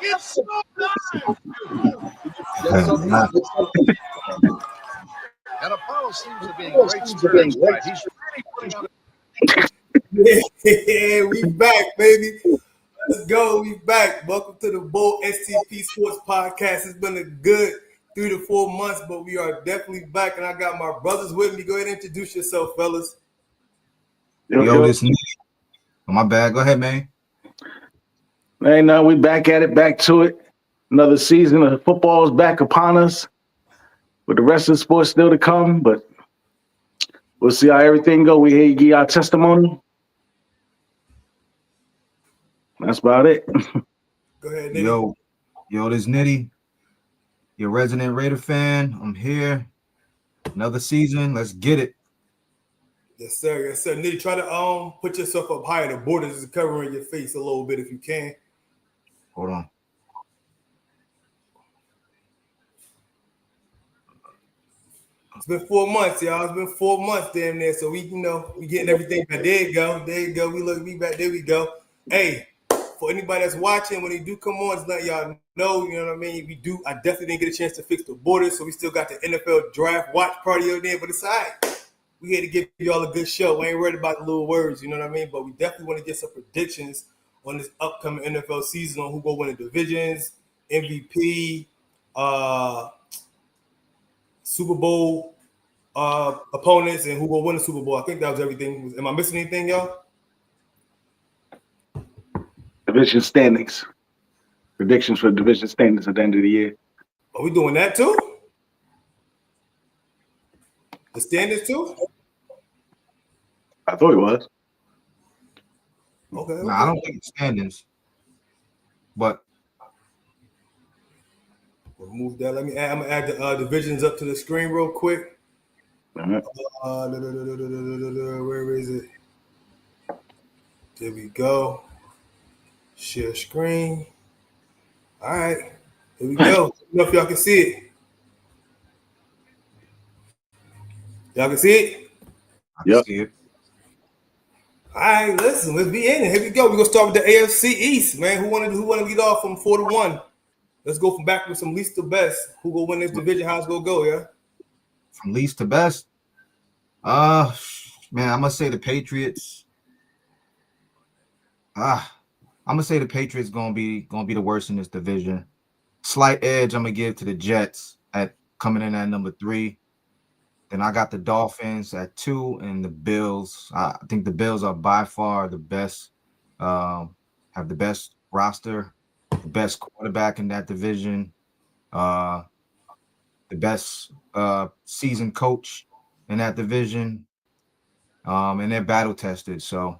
It's showtime. And Apollo seems to be in great spirits tonight. He's really putting on. Yeah, we back, baby. Let's go. We back. Welcome to the Bold STP Sports Podcast. It's been a good 3 to 4 months, but we are definitely back. And I got my brothers with me. Go ahead and introduce yourself, fellas. Yo, this me. Oh, my bad. Go ahead, man. Man, now we back at it, back to it. Another season of football is back upon us. With the rest of the sports still to come, but we'll see how everything go. We hear you give our testimony. That's about it. Go ahead, Nitty. Yo, this Nitty. Your resident Raider fan. I'm here. Another season. Let's get it. Yes, sir. Yes, sir. Nitty, try to put yourself up higher. The borders is covering your face a little bit if you can. Hold on. It's been 4 months, y'all. It's been 4 months damn near. So we getting everything back. There you go. There you go. We back. There we go. Hey, for anybody that's watching, when they do come on, just let y'all know, you know what I mean? I definitely didn't get a chance to fix the borders, so we still got the NFL draft watch party over there, but it's all right. We here to give y'all a good show. We ain't worried about the little words, you know what I mean? But we definitely want to get some predictions on this upcoming NFL season on who will win the divisions, MVP, Super Bowl opponents, and who will win the Super Bowl. I think that was everything. Am I missing anything, y'all? Division standings. Predictions for division standings at the end of the year. Are we doing that too? The standings too? I thought it was. Okay. Nah, I don't think it's standings. But we'll move that. I'm gonna add the divisions up to the screen real quick. Uh-huh. Where is it? There we go. Share screen. All right. Here we go. I don't know if y'all can see it. Y'all can see it? I can see it. All right, listen, let's be in it. Here we go. We're gonna start with the AFC East, man. Who wanna lead off from 4 to 1? Let's go from backwards from least to best. Who gonna win this division? How's it gonna go, yeah? From least to best. Man, I'm gonna say the Patriots. I'm gonna say the Patriots gonna be the worst in this division. Slight edge I'm gonna give to the Jets at coming in at number 3. Then I got the Dolphins at 2 and the Bills. I think the Bills are by far the best, have the best roster, the best quarterback in that division, the best seasoned coach in that division, and they're battle tested. So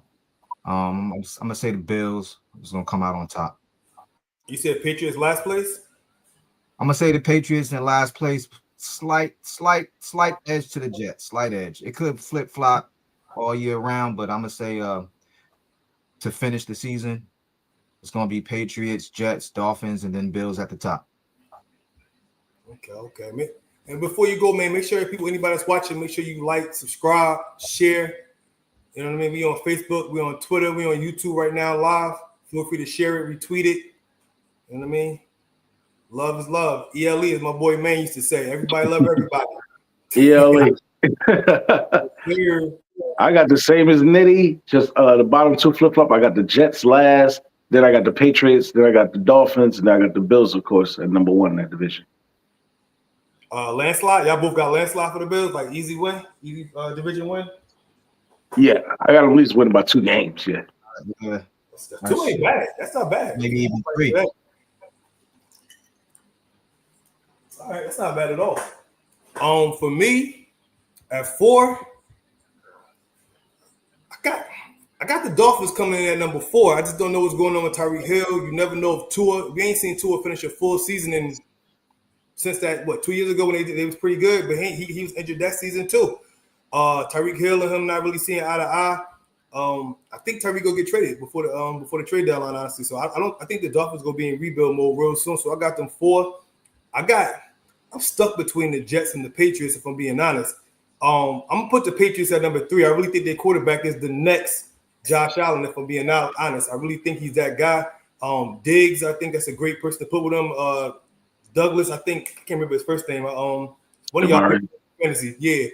I'm gonna say the Bills is gonna come out on top. You said Patriots last place? I'm gonna say the Patriots in last place. Slight edge to the Jets. Slight edge. It could flip flop all year round, but I'm gonna say to finish the season, it's gonna be Patriots, Jets, Dolphins, and then Bills at the top. Okay, man. And before you go, man, make sure anybody that's watching, make sure you like, subscribe, share. You know what I mean? We on Facebook, we on Twitter, we on YouTube right now live. Feel free to share it, retweet it. You know what I mean? Love is love. ELE, as my boy Man used to say. Everybody love everybody. ELE. I got the same as Nitty, just the bottom 2 flip-flop. I got the Jets last, then I got the Patriots, then I got the Dolphins, and then I got the Bills, of course, at number 1 in that division. Landslide? Y'all both got landslide for the Bills? Like easy win? Easy division win? Yeah, I got at least win by 2 games, yeah. 2 ain't bad. That's not bad. Maybe even 3. All right, that's not bad at all. For me, at 4, I got the Dolphins coming in at number 4. I just don't know what's going on with Tyreek Hill. You never know if Tua. We ain't seen Tua finish a full season since that 2 years ago when they was pretty good, but he was injured that season too. Tyreek Hill and him not really seeing eye to eye. I think Tyreek will get traded before the trade deadline, honestly. So I think the Dolphins gonna be in rebuild mode real soon. So I got them 4. I'm stuck between the Jets and the Patriots, if I'm being honest. I'm gonna put the Patriots at number 3. I really think their quarterback is the next Josh Allen, if I'm being honest. I really think he's that guy. Diggs, I think that's a great person to put with him. Douglas, I can't remember his first name. One of y'all Damari. fantasy, yeah,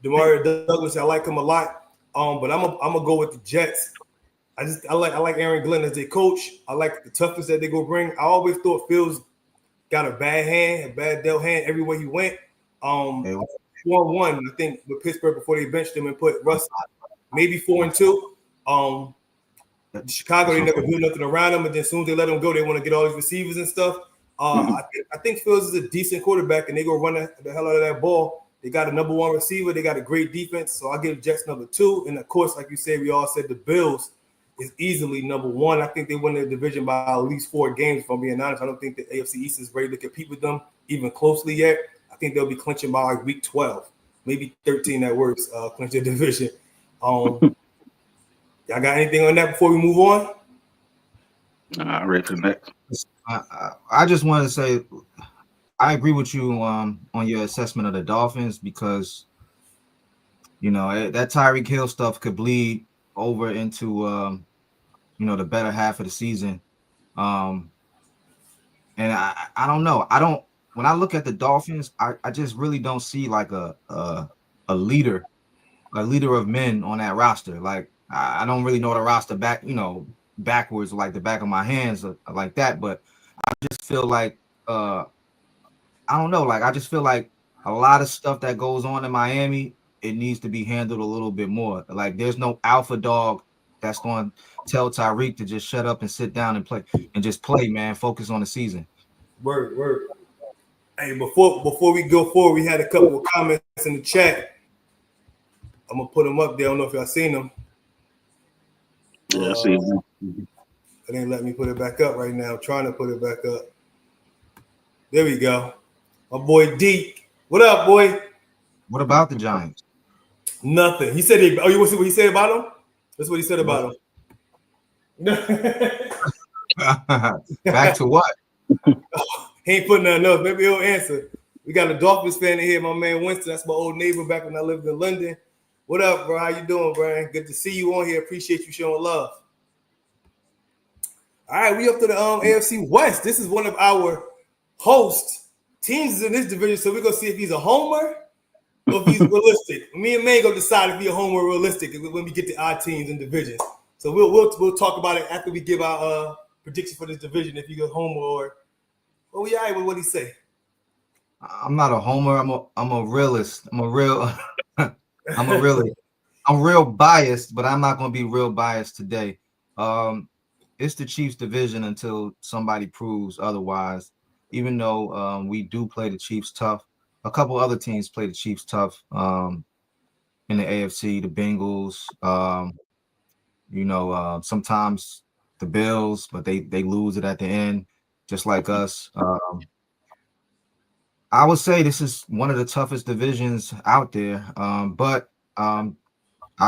Demario Douglas. I like him a lot. But I'm gonna go with the Jets. I like Aaron Glenn as their coach. I like the toughness that they go bring. I always thought Fields got a bad dealt hand everywhere he went. 4-1, I think, with Pittsburgh before they benched him and put Russ maybe 4-2. Chicago, they never built nothing around him, and then as soon as they let him go, they want to get all these receivers and stuff. I think Fields is a decent quarterback, and they go run the hell out of that ball. They got a number one receiver. They got a great defense, so I'll give Jets number 2. And of course, like you said, we all said the Bills is easily number 1. I think they win the division by at least 4 games. If I'm being honest, I don't think the AFC East is ready to compete with them even closely yet. I think they'll be clinching by like week 12, maybe 13 at worst, clinch their division. Y'all got anything on that before we move on? Ready for the next. I just want to say I agree with you on your assessment of the Dolphins because, you know, that Tyreek Hill stuff could bleed over into, the better half of the season. And I don't know. When I look at the Dolphins, I just really don't see like a leader of men on that roster. Like, I don't really know the roster backwards like the back of my hands like that, but I just feel like I don't know, like I just feel like a lot of stuff that goes on in Miami, it needs to be handled a little bit more. Like there's no alpha dog that's going to tell Tyreek to just shut up and sit down and play, man. Focus on the season. Word. Hey, before we go forward, we had a couple of comments in the chat. I'm gonna put them up there. I don't know if y'all seen them. Yeah, I see. It ain't letting me put it back up right now. I'm trying to put it back up. There we go. My boy Deke. What up, boy? What about the Giants? Nothing. He said, you want to see what he said about him? That's what he said about him. Back to what? He ain't putting nothing else. Maybe he'll answer. We got a Dolphins fan in here, my man Winston. That's my old neighbor back when I lived in London. What up, bro? How you doing, Brian? Good to see you on here. Appreciate you showing love. All right, we up to the AFC West. This is one of our host teams in this division, so we're going to see if he's a homer or if he's realistic. Me and May going to decide if he's a homer or realistic when we get to our teams and divisions. So we'll talk about it after we give our prediction for this division, if he's a homer or we all right with what he say. I'm not a homer. I'm a realist. I'm real biased, but I'm not going to be real biased today. It's the Chiefs division until somebody proves otherwise. Even though we do play the Chiefs tough, a couple other teams play the Chiefs tough in the AFC, the Bengals, sometimes the Bills, but they lose it at the end, just like us. I would say this is one of the toughest divisions out there, but I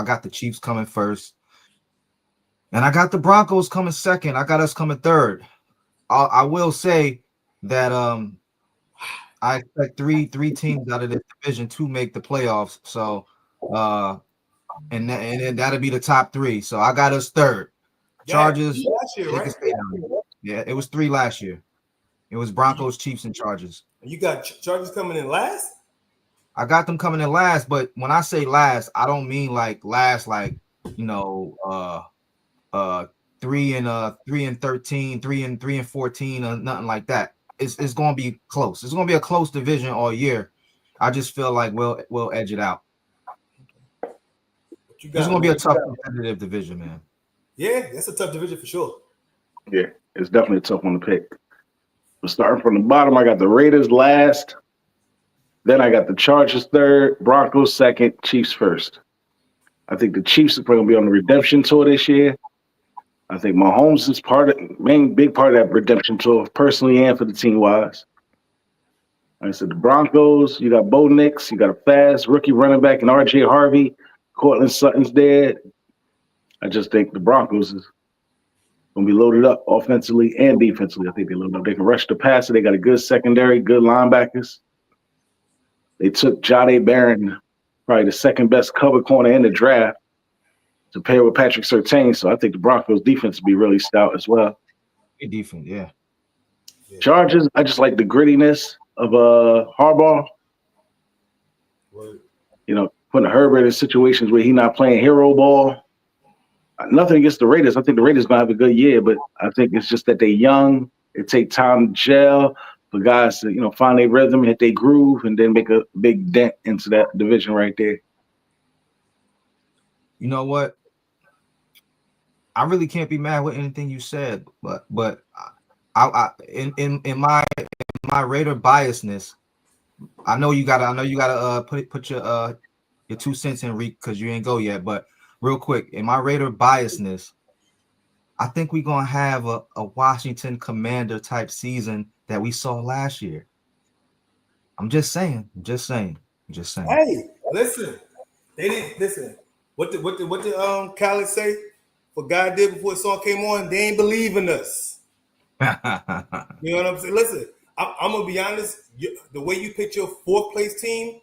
got the Chiefs coming first, and I got the Broncos coming second. I got us coming third. I will say that I expect three teams out of this division to make the playoffs. So, and then that'll be the top 3. So I got us third. Chargers. Last year, right? Yeah, it was 3 last year. It was Broncos, Chiefs, and Chargers. You got Chargers coming in last? I got them coming in last, but when I say last, I don't mean like last, like 3 and 13, 3 and 14, or nothing like that. It's going to be close. It's going to be a close division all year. I just feel like we'll edge it out. It's going to be a tough competitive division, man. Yeah, that's a tough division for sure. Yeah, it's definitely a tough one to pick. But starting from the bottom, I got the Raiders last. Then I got the Chargers third, Broncos second, Chiefs first. I think the Chiefs are going to be on the redemption tour this year. I think Mahomes is big part of that redemption tour, personally and for the team-wise. Like I said, the Broncos, you got Bo Nix, you got a fast rookie running back in R.J. Harvey. Cortland Sutton's dead. I just think the Broncos is going to be loaded up offensively and defensively. I think they loaded up. They can rush the passer. They got a good secondary, good linebackers. They took Jahdae Barron, probably the second best cover corner in the draft, to pair with Patrick Surtain. So I think the Broncos defense will be really stout as well. Good defense, yeah. Chargers, I just like the grittiness of Harbaugh. Word. You know, putting Herbert in situations where he's not playing hero ball. Nothing against the Raiders. I think the Raiders gonna have a good year, but I think it's just that they're young. It takes time to gel for guys to, find their rhythm, hit their groove, and then make a big dent into that division right there. You know what? I really can't be mad with anything you said, but I in my Raider biasness, I know you gotta put your 2 cents in, Reek, because you ain't go yet. But real quick, in my Raider biasness, I think we're gonna have a Washington Commander type season that we saw last year. I'm just saying. Hey, listen. They didn't listen. What did Khaled say? What God did before the song came on? They ain't believe in us. You know what I'm saying? Listen, I'm gonna be honest. The way you picked your 4th place team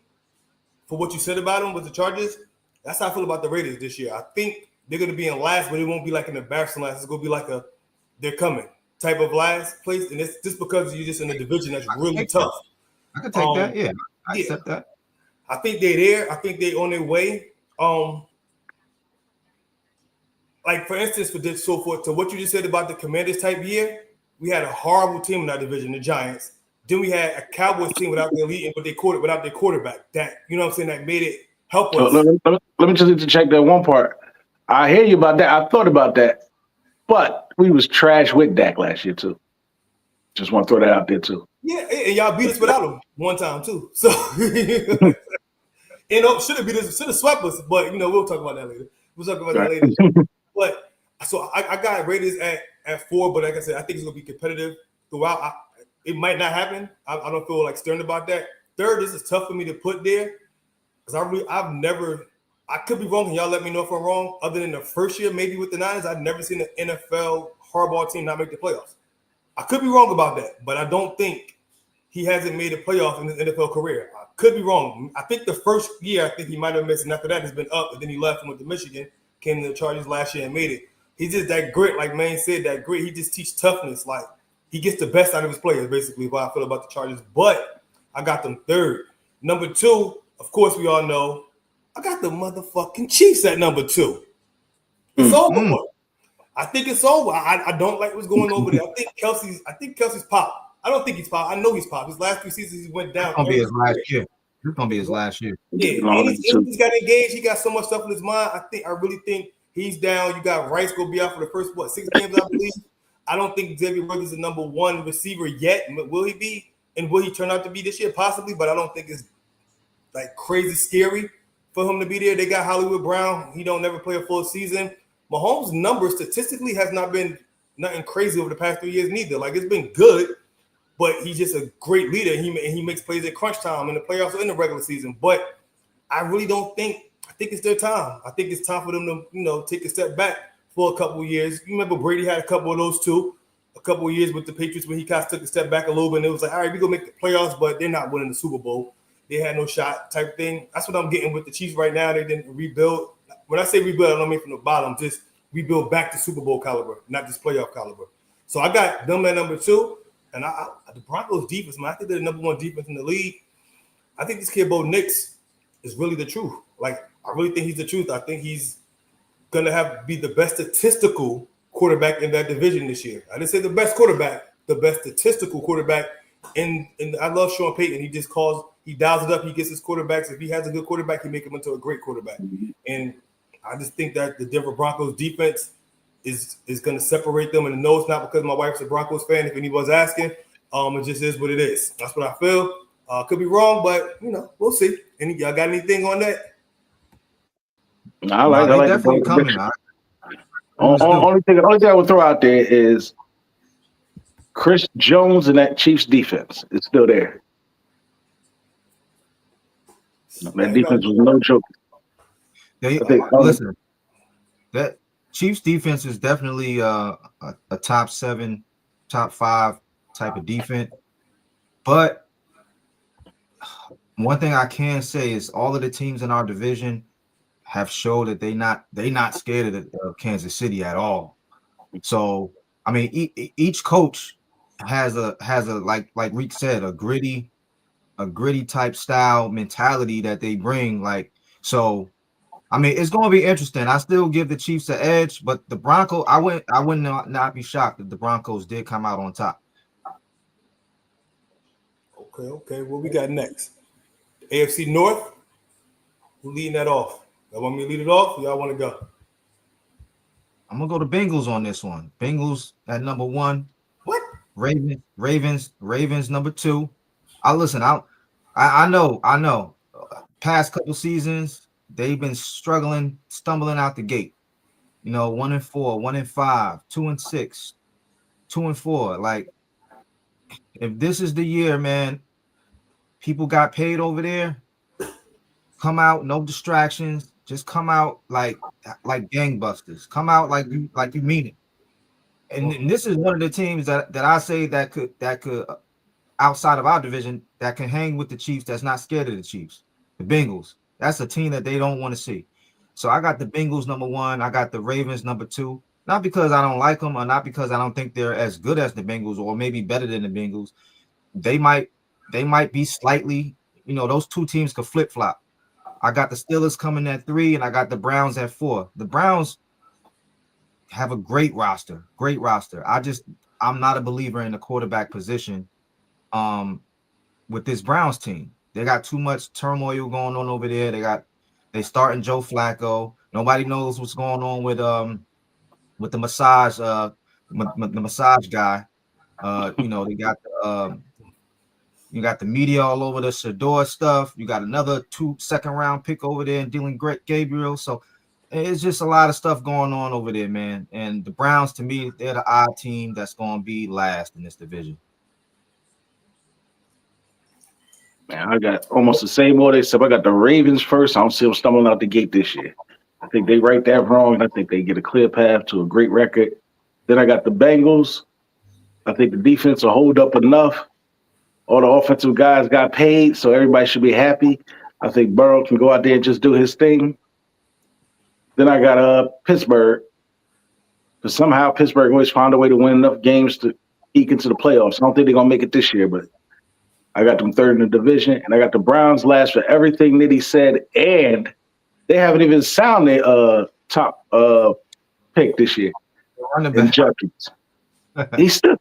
for what you said about them with the Chargers, that's how I feel about the Raiders this year. I think they're gonna be in last, but it won't be like an embarrassing last. It's gonna be like a they're coming type of last place, and it's just because you're just in a division that's really tough. I can take that. Yeah, I accept that. I think they're there. I think they're on their way. Like for instance, for this so forth to what you just said about the Commanders type year, we had a horrible team in that division, the Giants. Then we had a Cowboys team without their elite, but without their quarterback. That that made it help us. Let me just check that one part. I hear you about that. I thought about that, but we was trash with Dak last year too. Just want to throw that out there too. Yeah, and y'all beat us without him one time too. So should have beat us, should have swept us, but we'll talk about that later. But so I got Raiders at 4, but like I said, I think it's gonna be competitive throughout. It might not happen. I don't feel like stern about that. 3rd, this is tough for me to put there because I could be wrong, and y'all let me know if I'm wrong. Other than the first year, maybe with the Niners, I've never seen an NFL Harbaugh team not make the playoffs. I could be wrong about that, but I don't think he hasn't made a playoff in his NFL career. I could be wrong. I think the first year, I think he might have missed, and after that, it's been up. And then he left and went to Michigan, came to the Chargers last year and made it. He's just that grit, like Maine said, that grit. He just teaches toughness. Like he gets the best out of his players, basically, what I feel about the Chargers. But I got them 3rd. Number 2, of course, we all know, I got the motherfucking Chiefs at number 2. It's over. I think it's over. I don't like what's going over there. I think Kelsey's pop. I don't think he's pop. I know he's pop. His last 3 seasons he went down. It's gonna be his last year. It's gonna be his last year. Yeah, and he's got engaged. He got so much stuff in his mind. I really think he's down. You got Rice gonna be out for the first 6 games, I believe. I don't think Xavier Rhodes is the number 1 receiver yet. Will he be? And will he turn out to be this year? Possibly, but I don't think it's like crazy scary for him to be there. They got Hollywood Brown. He don't never play a full season. Mahomes' numbers statistically has not been nothing crazy over the past 3 years neither. Like it's been good, but he's just a great leader. He makes plays at crunch time in the playoffs or in the regular season. But I really don't think. I think it's their time. I think it's time for them to take a step back for a couple of years. You remember Brady had a couple of those too, a couple of years with the Patriots when he kind of took a step back a little bit, and it was like, all right, we're gonna make the playoffs, but they're not winning the Super Bowl. They had no shot type thing. That's what I'm getting with the Chiefs right now. They didn't rebuild. When I say rebuild, I don't mean from the bottom, just rebuild back to Super Bowl caliber, not just playoff caliber. So I got them at number 2, and the Broncos defense, man, I think they're the number 1 defense in the league. I think this kid Bo Nix is really the truth. Like I really think he's the truth. I think he's gonna be the best statistical quarterback in that division this year. I didn't say the best quarterback, the best statistical quarterback. And I love Sean Payton. He dials it up. He gets his quarterbacks. If he has a good quarterback, he make him into a great quarterback. And I just think that the Denver Broncos defense is going to separate them. And no, it's not because my wife's a Broncos fan. If anyone's asking, it just is what it is. That's what I feel. Could be wrong, but we'll see. Y'all got anything on that? I like definitely coming. Only thing I would throw out there is Chris Jones and that Chiefs defense is still there. That defense was no joke. Listen, that Chiefs defense is definitely a top 7, top 5 type of defense. But one thing I can say is all of the teams in our division have showed that they not scared of Kansas City at all. So I mean, each coach has a like Reek said, a gritty type style mentality that they bring. Like, so I mean, it's going to be interesting. I still give the Chiefs an edge, but the Broncos, I would not be shocked if the Broncos did come out on top. Okay. What we got next? AFC North. Who leading that off? Y'all want me to lead it off? Y'all want to go? I'm gonna go to Bengals on this one. Bengals at number 1. What? Ravens number 2. I know. Past couple seasons, they've been stumbling out the gate. 1-4, 1-5, 2-6, 2-4. Like, if this is the year, man, people got paid over there. Come out, no distractions. Just come out like gangbusters. Come out like you mean it. And this is one of the teams that I say that could outside of our division that can hang with the Chiefs. That's not scared of the Chiefs. The Bengals. That's a team that they don't want to see. So I got the Bengals number 1. I got the Ravens number 2. Not because I don't like them, or not because I don't think they're as good as the Bengals, or maybe better than the Bengals. They might be slightly. Those two teams could flip flop. I got the Steelers coming at 3, and I got the Browns at 4. The Browns have a great roster. I'm not a believer in the quarterback position with this Browns team. They got too much turmoil going on over there. They starting Joe Flacco. Nobody knows what's going on with the massage the massage guy. They got you got the media all over the Shador stuff. You got another 2 second-round pick over there and dealing Greg Gabriel. So it's just a lot of stuff going on over there, man. And the Browns, to me, they're the odd team that's going to be last in this division. Man, I got almost the same order, except I got the Ravens first. I don't see them stumbling out the gate this year. I think they right that wrong, and I think they get a clear path to a great record. Then I got the Bengals. I think the defense will hold up enough. All the offensive guys got paid, so everybody should be happy. I think Burrow can go out there and just do his thing. Then I got Pittsburgh. But somehow Pittsburgh always found a way to win enough games to eke into the playoffs. I don't think they're going to make it this year, but I got them third in the division. And I got the Browns last for everything that he said. And they haven't even sounded top pick this year. In Judkins. He's still.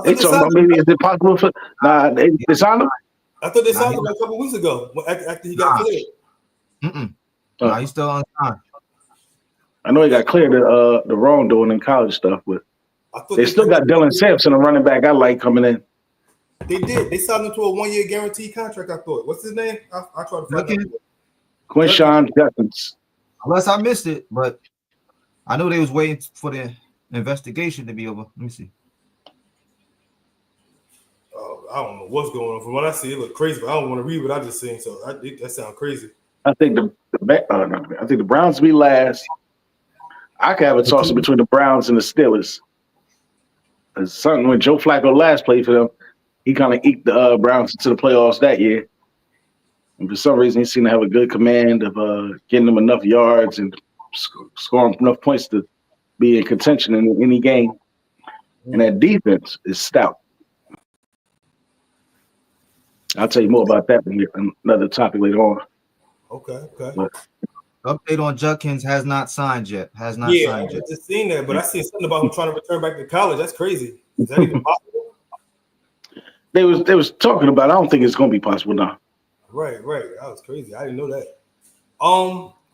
They talking about maybe is it possible for they signed him? I thought they signed him a couple weeks ago after he got cleared. He's still on time. I know he got cleared the wrongdoing in college stuff, but they still got Dylan Sampson, a running back I like coming in. They did. They signed him to a 1-year guaranteed contract, I thought. What's his name? I'll try to find out. Quinshawn Judkins. Unless I missed it, but I know they was waiting for the investigation to be over. Let me see. I don't know what's going on. From what I see, it look crazy, but I don't want to read what I just seen. So that sounds crazy. I think the Browns will be last. I could have a toss between the Browns and the Steelers. It's something when Joe Flacco last played for them, he kind of eked the Browns into the playoffs that year. And for some reason, he seemed to have a good command of getting them enough yards and scoring enough points to be in contention in any game. And that defense is stout. I'll tell you more about that in another topic later on. Okay. But, update on Judkins has not signed yet. I just seen that, but I seen something about him trying to return back to college. That's crazy. Is that even possible? They was talking about. I don't think it's going to be possible now. Right. That was crazy. I didn't know that.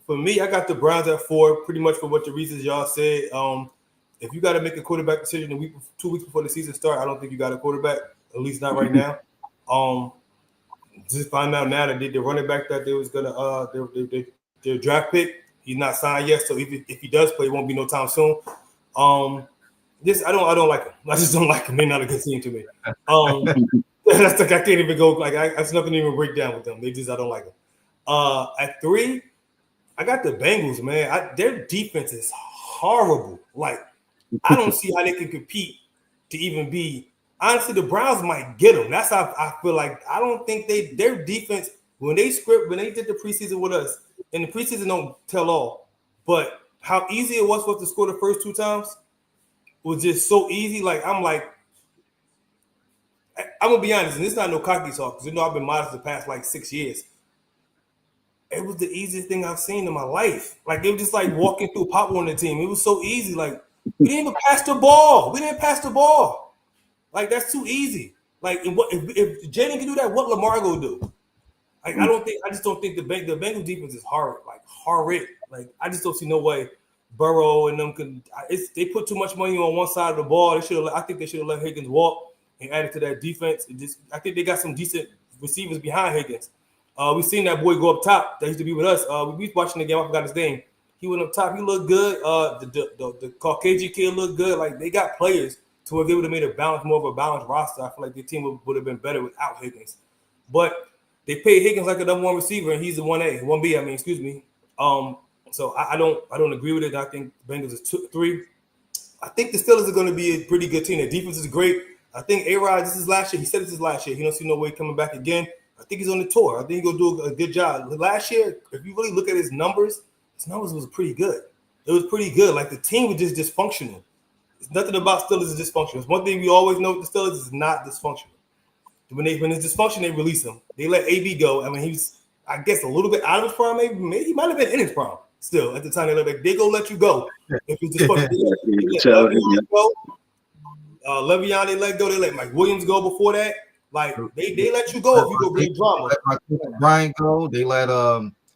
For me, I got the Browns at 4, pretty much for what the reasons y'all said. If you got to make a quarterback decision 2 weeks before the season start, I don't think you got a quarterback. At least not right now. Just find out now that the running back that they was gonna their draft pick, he's not signed yet. So if he does play, it won't be no time soon. I don't like him. I just don't like him. They're not a good team to me. That's like I can't even go that's nothing to even break down with them. I don't like them. At 3, I got the Bengals, man. Their defense is horrible. Like I don't see how they can compete to even be. Honestly, the Browns might get them. That's how I feel like. I don't think their defense, when they did the preseason with us, and the preseason don't tell all, but how easy it was for us to score the first 2 times, was just so easy. Like I'm gonna be honest, and this is not no cocky talk because I've been modest the past like 6 years. It was the easiest thing I've seen in my life. Like it was just like walking through pop on the team. It was so easy. Like we didn't even pass the ball. Like that's too easy. Like if Jaden can do that, what Lamar gonna do? Like I just don't think the Bengals defense is horrid. Like I just don't see no way Burrow and them could. They put too much money on one side of the ball. I think they should have let Higgins walk and added to that defense. I think they got some decent receivers behind Higgins. We seen that boy go up top. That used to be with us. We was watching the game. I forgot his name. He went up top. He looked good. The Caucasian kid looked good. Like they got players to where they would have made more of a balanced roster. I feel like the team would have been better without Higgins. But they paid Higgins like a number one receiver, and he's the 1B. I mean, excuse me. So I don't agree with it. I think Bengals is 2-3. I think the Steelers are going to be a pretty good team. The defense is great. I think A-Rod, this is last year. He said this is last year. He don't see no way coming back again. I think he's on the tour. I think he'll do a good job. Last year, if you really look at his numbers was pretty good. It was pretty good. Like the team was just dysfunctional. It's nothing about Steelers is dysfunctional. It's one thing we always know with the Steelers is not dysfunctional. When it's dysfunction, they release him. They let AB go. I mean, he was, I guess, a little bit out of his prime. Maybe he might have been in his prime still at the time. They go let you go if it's dysfunction. Le'Veon, they let go. They let Mike Williams go before that. Like they let you go if you go bring drama. They let Brian go. They let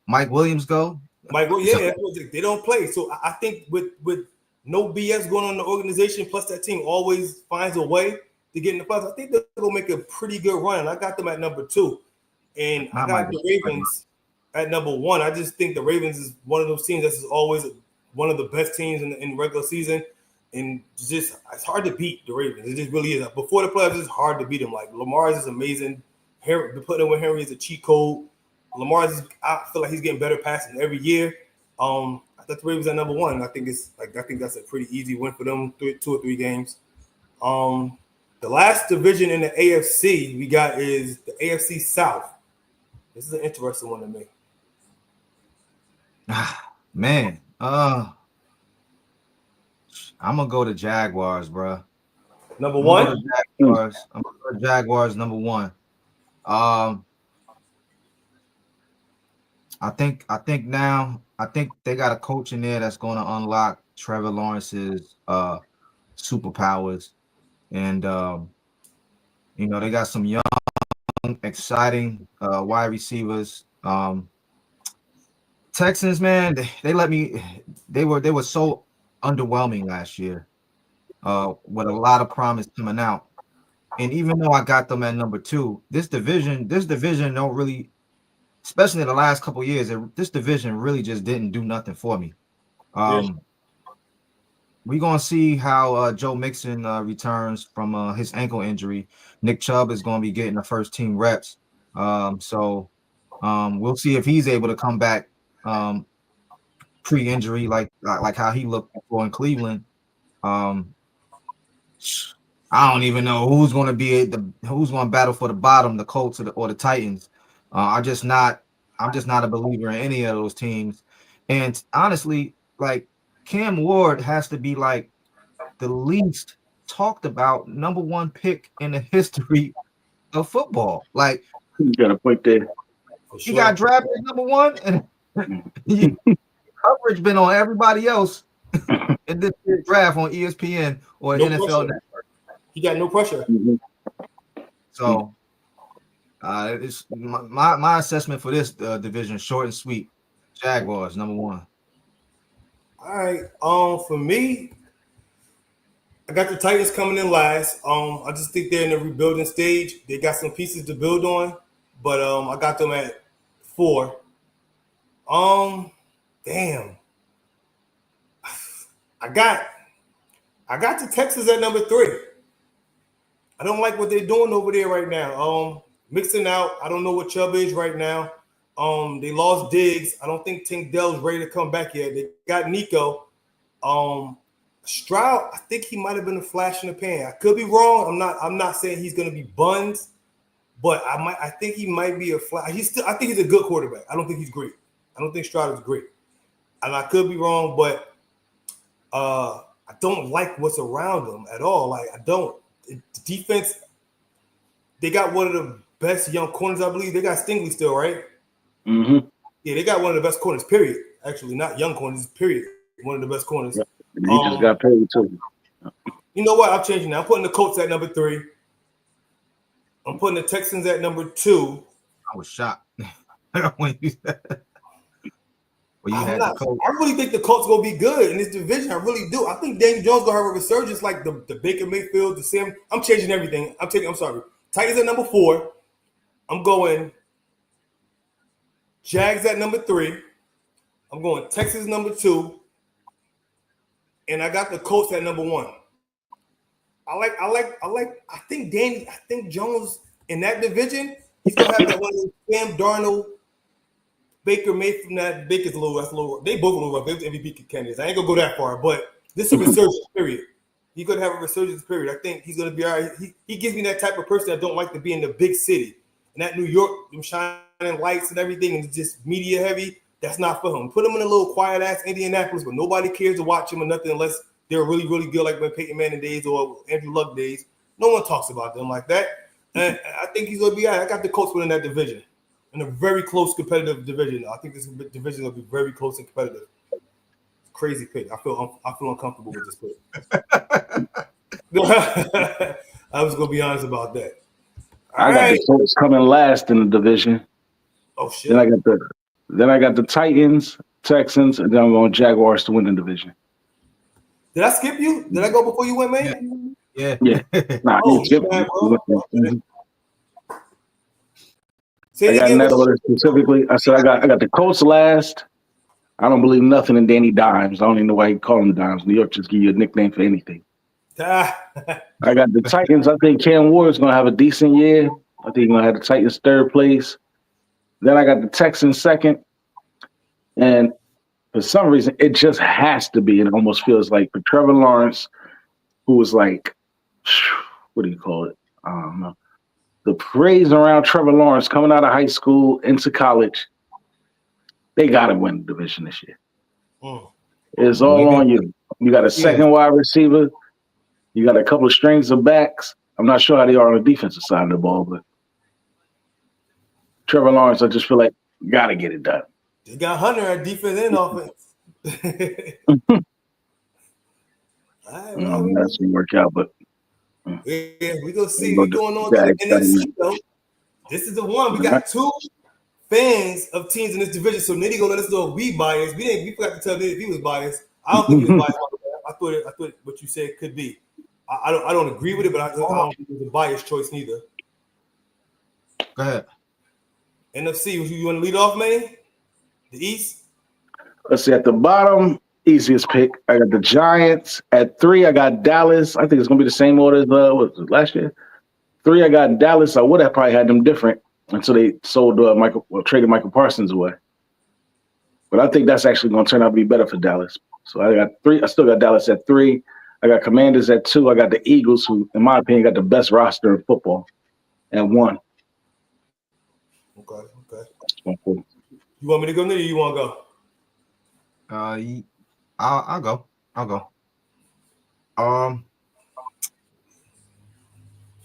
Mike Williams go. They don't play. So I think with no BS going on in the organization, plus that team always finds a way to get in the playoffs. I think they're gonna make a pretty good run. I got them at number 2, and I got the Ravens at number 1. I just think the Ravens is one of those teams that's always one of the best teams in regular season. And just it's hard to beat the Ravens. It just really is. Before the playoffs, it's hard to beat them. Like Lamar is amazing. Putting with Henry is a cheat code. I feel like he's getting better passing every year. I thought the Ravens at number 1. I think that's a pretty easy win for them. 2 or 3 games. The last division in the AFC we got is the AFC South. This is an interesting one to me. Man, I'm gonna go to Jaguars, bro. Number 1. I'm gonna go to Jaguars number 1. I think they got a coach in there that's going to unlock Trevor Lawrence's superpowers, and they got some young, exciting wide receivers. Texans, man, they were so underwhelming last year, with a lot of promise coming out. And even though I got them at number 2, this division don't really, especially in the last couple of years, this division really just didn't do nothing for me. We're going to see how Joe Mixon returns from his ankle injury. Nick Chubb is going to be getting the first team reps. So we'll see if he's able to come back pre-injury like how he looked before in Cleveland. I don't even know who's going to battle for the bottom, the Colts or the Titans. I'm just not a believer in any of those teams. And honestly, like Cam Ward has to be like the least talked about number 1 pick in the history of football. Like you got a point there. He got drafted number 1, and coverage been on everybody else in this draft on ESPN or No NFL pressure. Network. He got no pressure. So it's my assessment for this division, short and sweet. Jaguars number 1. All right. For me, I got the Titans coming in last. I just think they're in the rebuilding stage. They got some pieces to build on, but I got them at 4. Damn. I got the Texans at number 3. I don't like what they're doing over there right now. Mixing out. I don't know what Chubb is right now. They lost Diggs. I don't think Tank Dell's ready to come back yet. They got Nico. Stroud, I think he might have been a flash in the pan. I could be wrong. I'm not saying he's going to be buns, but I think he might be a flash. I think he's a good quarterback. I don't think he's great. I don't think Stroud is great. And I could be wrong, but I I don't like what's around them at all. Like I don't. The defense, they got one of the best young corners, I believe. They got Stingley still, right? Mm-hmm. Yeah, they got one of the best corners, period. Actually, not young corners, period. One of the best corners. Yep. And he just got paid too. You know what? I'm changing now. I'm putting the Colts at number 3. I'm putting the Texans at number 2. I was shocked when you said when you had the Colts. I really think the Colts gonna be good in this division. I really do. I think Daniel Jones gonna have a resurgence like the Baker Mayfield, the Sam. I'm changing everything. I'm sorry. Titans at number 4. I'm going Jags at number 3. I'm going Texas number 2. And I got the Colts at number 1. I think Jones in that division, he's gonna have that one of Sam Darnold, Baker Mayfield. That Baker's a little. They both a little rough. They was MVP candidates. I ain't gonna go that far, but this is a resurgence period. He's gonna have a resurgence period. I think he's gonna be all right. He gives me that type of person that don't like to be in the big city. And that New York, them shining lights and everything, and it's just media heavy. That's not for him. Put him in a little quiet ass Indianapolis, but nobody cares to watch him or nothing unless they're really, really good, like when Peyton Manning days or Andrew Luck days. No one talks about them like that. And I think he's going to be all right. I got the Colts winning that division in a very close competitive division. I think this division will be very close and competitive. Crazy pick. I feel uncomfortable with this pick. I was going to be honest about that. I got the Colts coming last in the division. Oh shit. Then I got the Titans, Texans, and then I'm going Jaguars to win the division. Did I skip you? Did I go before you went, man? Yeah. Nah, Oh, you man, I got that order specifically. I said I got the Colts last. I don't believe nothing in Danny Dimes. I don't even know why he call him Dimes. New York just give you a nickname for anything. I got the Titans. I think Cam Ward's gonna have a decent year. I think he's gonna have the Titans third place. Then I got the Texans second. And for some reason, it just has to be. And it almost feels like for Trevor Lawrence, who was like, what do you call it? I don't know. The praise around Trevor Lawrence coming out of high school into college, they got to win the division this year. It's all on you. You got a second wide receiver. You got a couple of strings of backs. I'm not sure how they are on the defensive side of the ball, but Trevor Lawrence, I just feel like you got to get it done. They got Hunter at defense and offense. That's going to work out, but yeah, we gonna see what's going on in the NFC though. This is the one. We got 2 fans of teams in this division. So Nitty gonna let us know if we biased. We forgot to tell Nitty if he was biased. I don't think he was biased. I thought what you said could be. I don't agree with it, but I don't think it was a biased choice neither. Go ahead. NFC, you want to lead off, man? The East? Let's see, at the bottom, easiest pick. I got the Giants. At 3, I got Dallas. I think it's going to be the same order as last year. 3, I got Dallas. I would have probably had them different until they traded Michael Parsons away. But I think that's actually going to turn out to be better for Dallas. So I got 3. I still got Dallas at 3. I got Commanders at 2. I got the Eagles, who, in my opinion, got the best roster in football, at 1. Okay. You want me to go, Nitty, or you want to go? I'll go.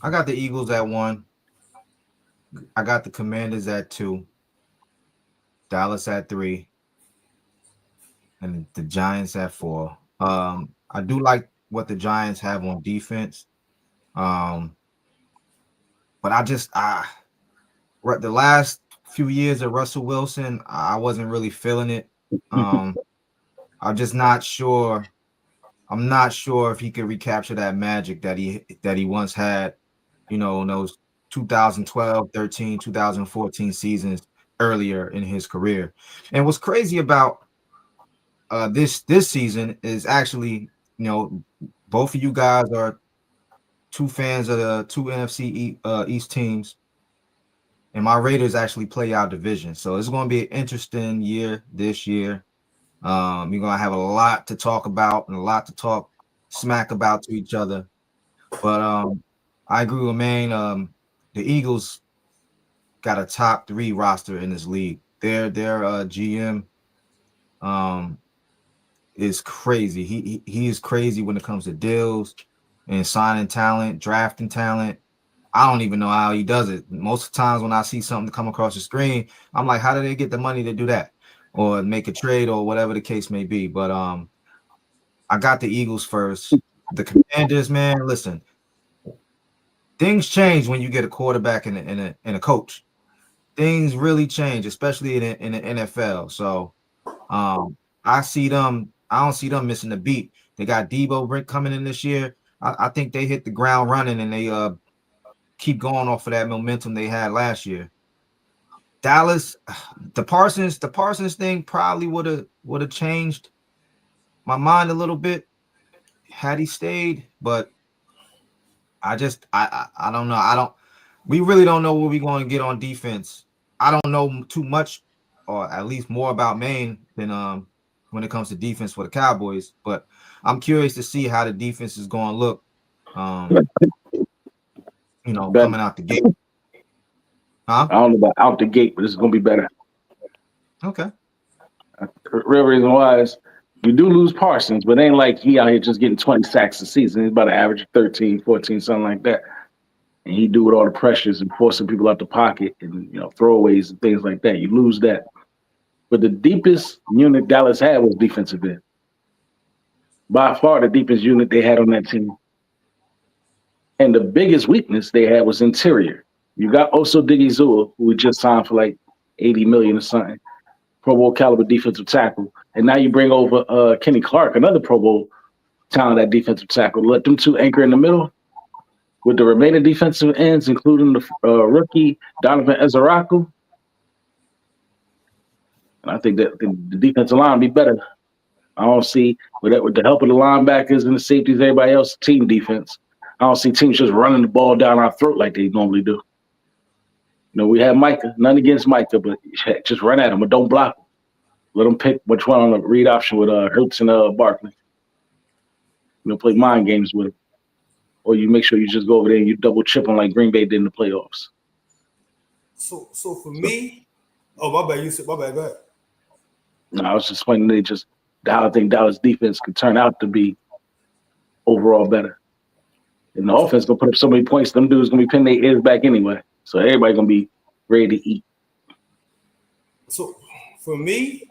I got the Eagles at 1. I got the Commanders at 2. Dallas at 3. And the Giants at 4. I do like what the Giants have on defense. But the last few years of Russell Wilson, I wasn't really feeling it. I'm just not sure. I'm not sure if he could recapture that magic that he once had, in those 2012, 13, 2014 seasons earlier in his career. And what's crazy about this season is actually, both of you guys are 2 fans of the 2 NFC East teams. And my Raiders actually play our division. So it's going to be an interesting year this year. You're going to have a lot to talk about and a lot to talk smack about to each other. But I agree with Maine. The Eagles got a top 3 roster in this league. Their GM is crazy. He is crazy when it comes to deals and signing talent, drafting talent. I don't even know how he does it. Most of the times when I see something come across the screen, I'm like, how do they get the money to do that? Or make a trade or whatever the case may be. But I got the Eagles first. The Commanders, man, listen. Things change when you get a quarterback and a coach. Things really change, especially in the NFL. So I see them. I don't see them missing a beat. They got Debo coming in this year. I think they hit the ground running and they keep going off of that momentum they had last year. Dallas, the Parsons thing probably would have changed my mind a little bit had he stayed, but I don't know. We really don't know what we're going to get on defense. I don't know too much, or at least more about Maine than when it comes to defense for the Cowboys. But I'm curious to see how the defense is going to look. Coming out the gate. Huh? I don't know about out the gate, but it's going to be better. Okay. The real reason why is you do lose Parsons, but it ain't like he out here just getting 20 sacks a season. He's about to average 13, 14, something like that. And he do with all the pressures and forcing people out the pocket and, throwaways and things like that. You lose that. But the deepest unit Dallas had was defensive end. By far the deepest unit they had on that team. And the biggest weakness they had was interior. You got Oso Digizua, who we just signed for like $80 million or something. Pro Bowl caliber defensive tackle. And now you bring over Kenny Clark, another Pro Bowl talent at defensive tackle. Let them two anchor in the middle with the remaining defensive ends, including the rookie Donovan Ezeraku. And I think that the defensive line will be better. I don't see, with the help of the linebackers and the safeties, everybody else, team defense, I don't see teams just running the ball down our throat like they normally do. We have Micah. None against Micah, but just run at him, but don't block him. Let them pick which one on the read option with Hurts and Barkley. Play mind games with him. Or you make sure you just go over there and you double chip them like Green Bay did in the playoffs. So for me, my bad. My bad. Go ahead. No, I was just explaining how I think Dallas defense could turn out to be overall better. And the offense gonna put up so many points, them dudes gonna be pinning their ears back anyway. So everybody gonna be ready to eat. So for me,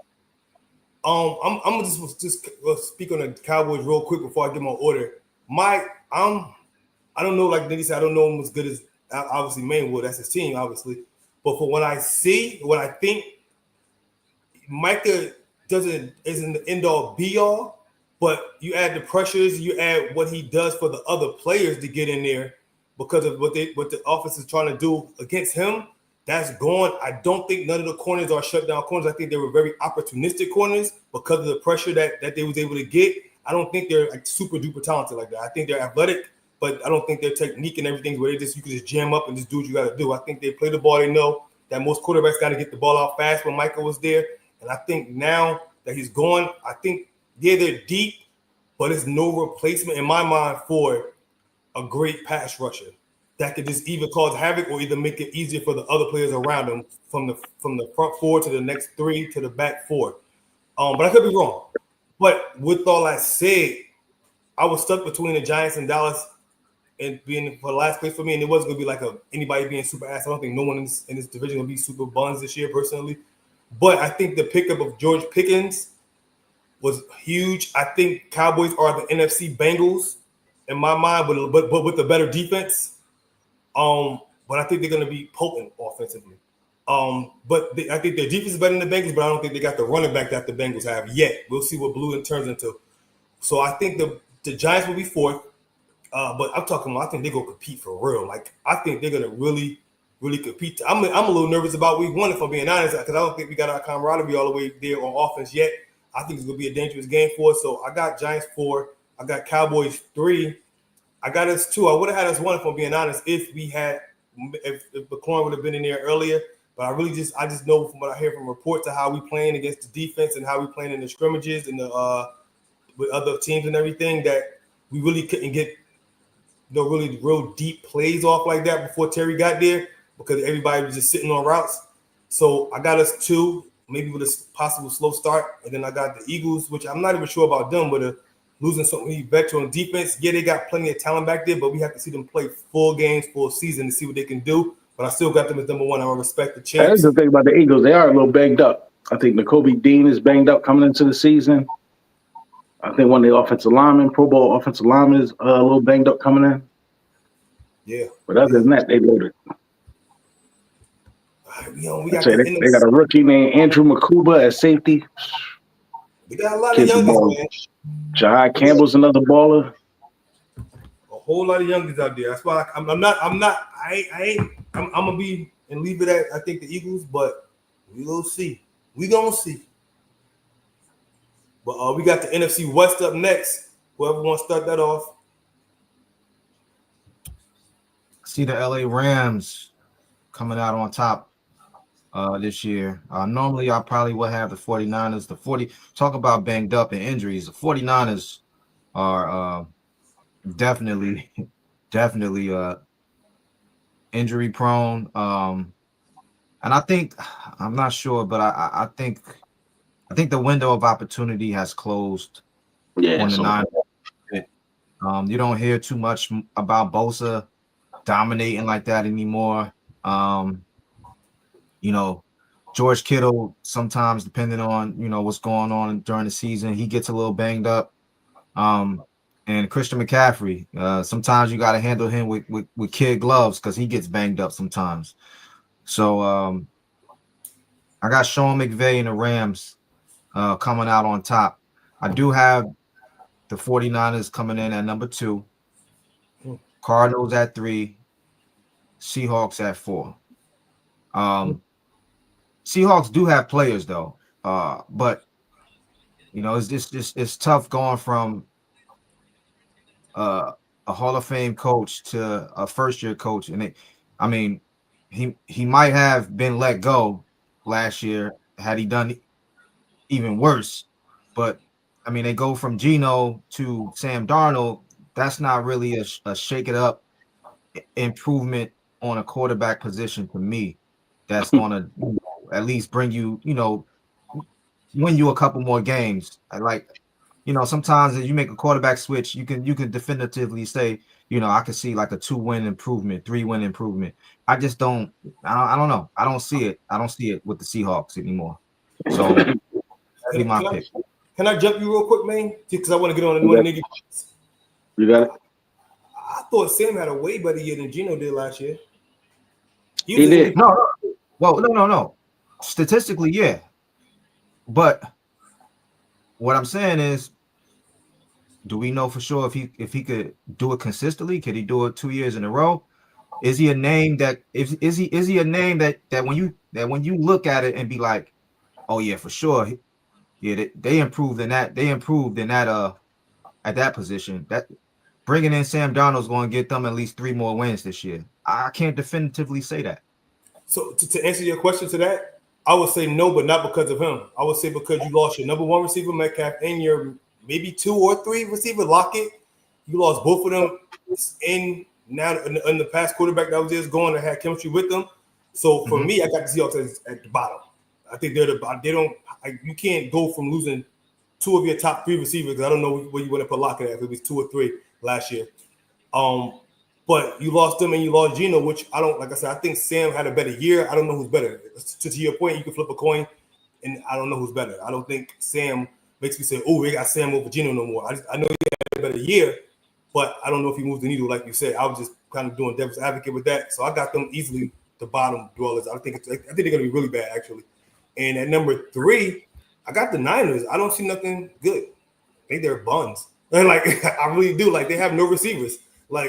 I'm gonna just speak on the Cowboys real quick before I get my order. I don't know, like Nitty said, I don't know him as good as obviously Mainwood. That's his team, obviously. But for what I think, Micah isn't the end all be all. But you add the pressures, you add what he does for the other players to get in there because of what the offense is trying to do against him. That's gone. I don't think none of the corners are shutdown corners. I think they were very opportunistic corners because of the pressure that they was able to get. I don't think they're like super duper talented like that. I think they're athletic, but I don't think their technique and everything where you can just jam up and just do what you got to do. I think they play the ball. They know that most quarterbacks got to get the ball out fast when Michael was there. And I think now that he's gone, I think, yeah, they're deep, but it's no replacement in my mind for a great pass rusher that could just either cause havoc or either make it easier for the other players around him from the front four to the next three to the back four. But I could be wrong. But with all that said, I was stuck between the Giants and Dallas and being for the last place for me, and it wasn't going to be like anybody being super ass. I don't think no one in this division will be super buns this year personally. But I think the pickup of George Pickens was huge. I think Cowboys are the NFC Bengals in my mind, but with a better defense. But I think they're going to be potent offensively. I think their defense is better than the Bengals, but I don't think they got the running back that the Bengals have yet. We'll see what Blue turns into. So I think the Giants will be fourth. But I think they're going to compete for real. Like, I think they're going to really, really compete. I'm a little nervous about week one, if I'm being honest, because I don't think we got our camaraderie all the way there on offense yet. I think it's going to be a dangerous game for us. So I got Giants 4. I got Cowboys 3. I got us 2. I would have had us 1, if I'm being honest, if McLaurin would have been in there earlier. But I just know from what I hear from reports of how we playing against the defense and how we playing in the scrimmages and with other teams and everything that we really couldn't get really real deep plays off like that before Terry got there because everybody was just sitting on routes. So I got us 2. maybe with a possible slow start. And then I got the Eagles, which I'm not even sure about them, but losing so many veteran defense. Yeah, they got plenty of talent back there, but we have to see them play full games, full season to see what they can do. But I still got them as number one. I respect the champs. That's the thing about the Eagles. They are a little banged up. I think Nakobe Dean is banged up coming into the season. I think one of the offensive linemen, Pro Bowl offensive linemen, is a little banged up coming in. Yeah. But other than that, they loaded. We got, they got a rookie named Andrew Makuba at safety. We got a lot of youngins, man. Jahai Campbell's another baller. A whole lot of youngins out there. That's why I'm gonna be and leave it at I think the Eagles, but we will see. We gonna see. But we got the NFC West up next. Whoever wants to start that off. See the LA Rams coming out on top this year. Normally, I probably would have the 49ers. Talk about banged up and injuries. The 49ers are definitely injury prone. And I think, I'm not sure, but I think the window of opportunity has closed on the Niners. You don't hear too much about Bosa dominating like that anymore. George Kittle, sometimes depending on, what's going on during the season, he gets a little banged up. And Christian McCaffrey, sometimes you got to handle him with kid gloves because he gets banged up sometimes. So I got Sean McVay and the Rams coming out on top. I do have the 49ers coming in at number 2, Cardinals at 3, Seahawks at 4. Seahawks do have players though, but it's tough going from a Hall of Fame coach to a first-year coach, and he might have been let go last year had he done even worse. But they go from Geno to Sam Darnold. That's not really a shake it up improvement on a quarterback position to me. That's going to at least bring you, win you a couple more games. Sometimes if you make a quarterback switch, you can definitively say, I can see like a 2-win improvement, 3-win improvement. I just don't know. I don't see it. I don't see it with the Seahawks anymore. So that'd be my pick. Can I jump you real quick, man? Because I want to get on the nigga. You got it. I thought Sam had a way better year than Geno did last year. He did. No. Well, no. Statistically, yeah. But what I'm saying is, do we know for sure if he could do it consistently? Could he do it 2 years in a row? Is he a name that is he a name that when you look at it and be like, oh yeah, for sure, yeah, they improved in that at that position. That bringing in Sam Darnold is going to get them at least 3 more wins this year. I can't definitively say that. So to answer your question to that, I would say no, but not because of him. I would say because you lost your number 1 receiver, Metcalf, and your maybe 2 or 3 receiver, Lockett. You lost both of them in the past quarterback that was just going to have chemistry with them. So for me, I got the Seahawks at the bottom. I think you can't go from losing 2 of your top 3 receivers. I don't know where you want to put Lockett at. If it was 2 or 3 last year. But you lost them and you lost Geno, which I think Sam had a better year. I don't know who's better. To your point, you can flip a coin, and I don't know who's better. I don't think Sam makes me say, oh, we got Sam over Geno no more. I know he had a better year, but I don't know if he moved the needle like you said. I was just kind of doing devil's advocate with that. So I got them easily the bottom dwellers. I think they're going to be really bad, actually. And at number 3, I got the Niners. I don't see nothing good. I think they're buns. And I really do. They have no receivers.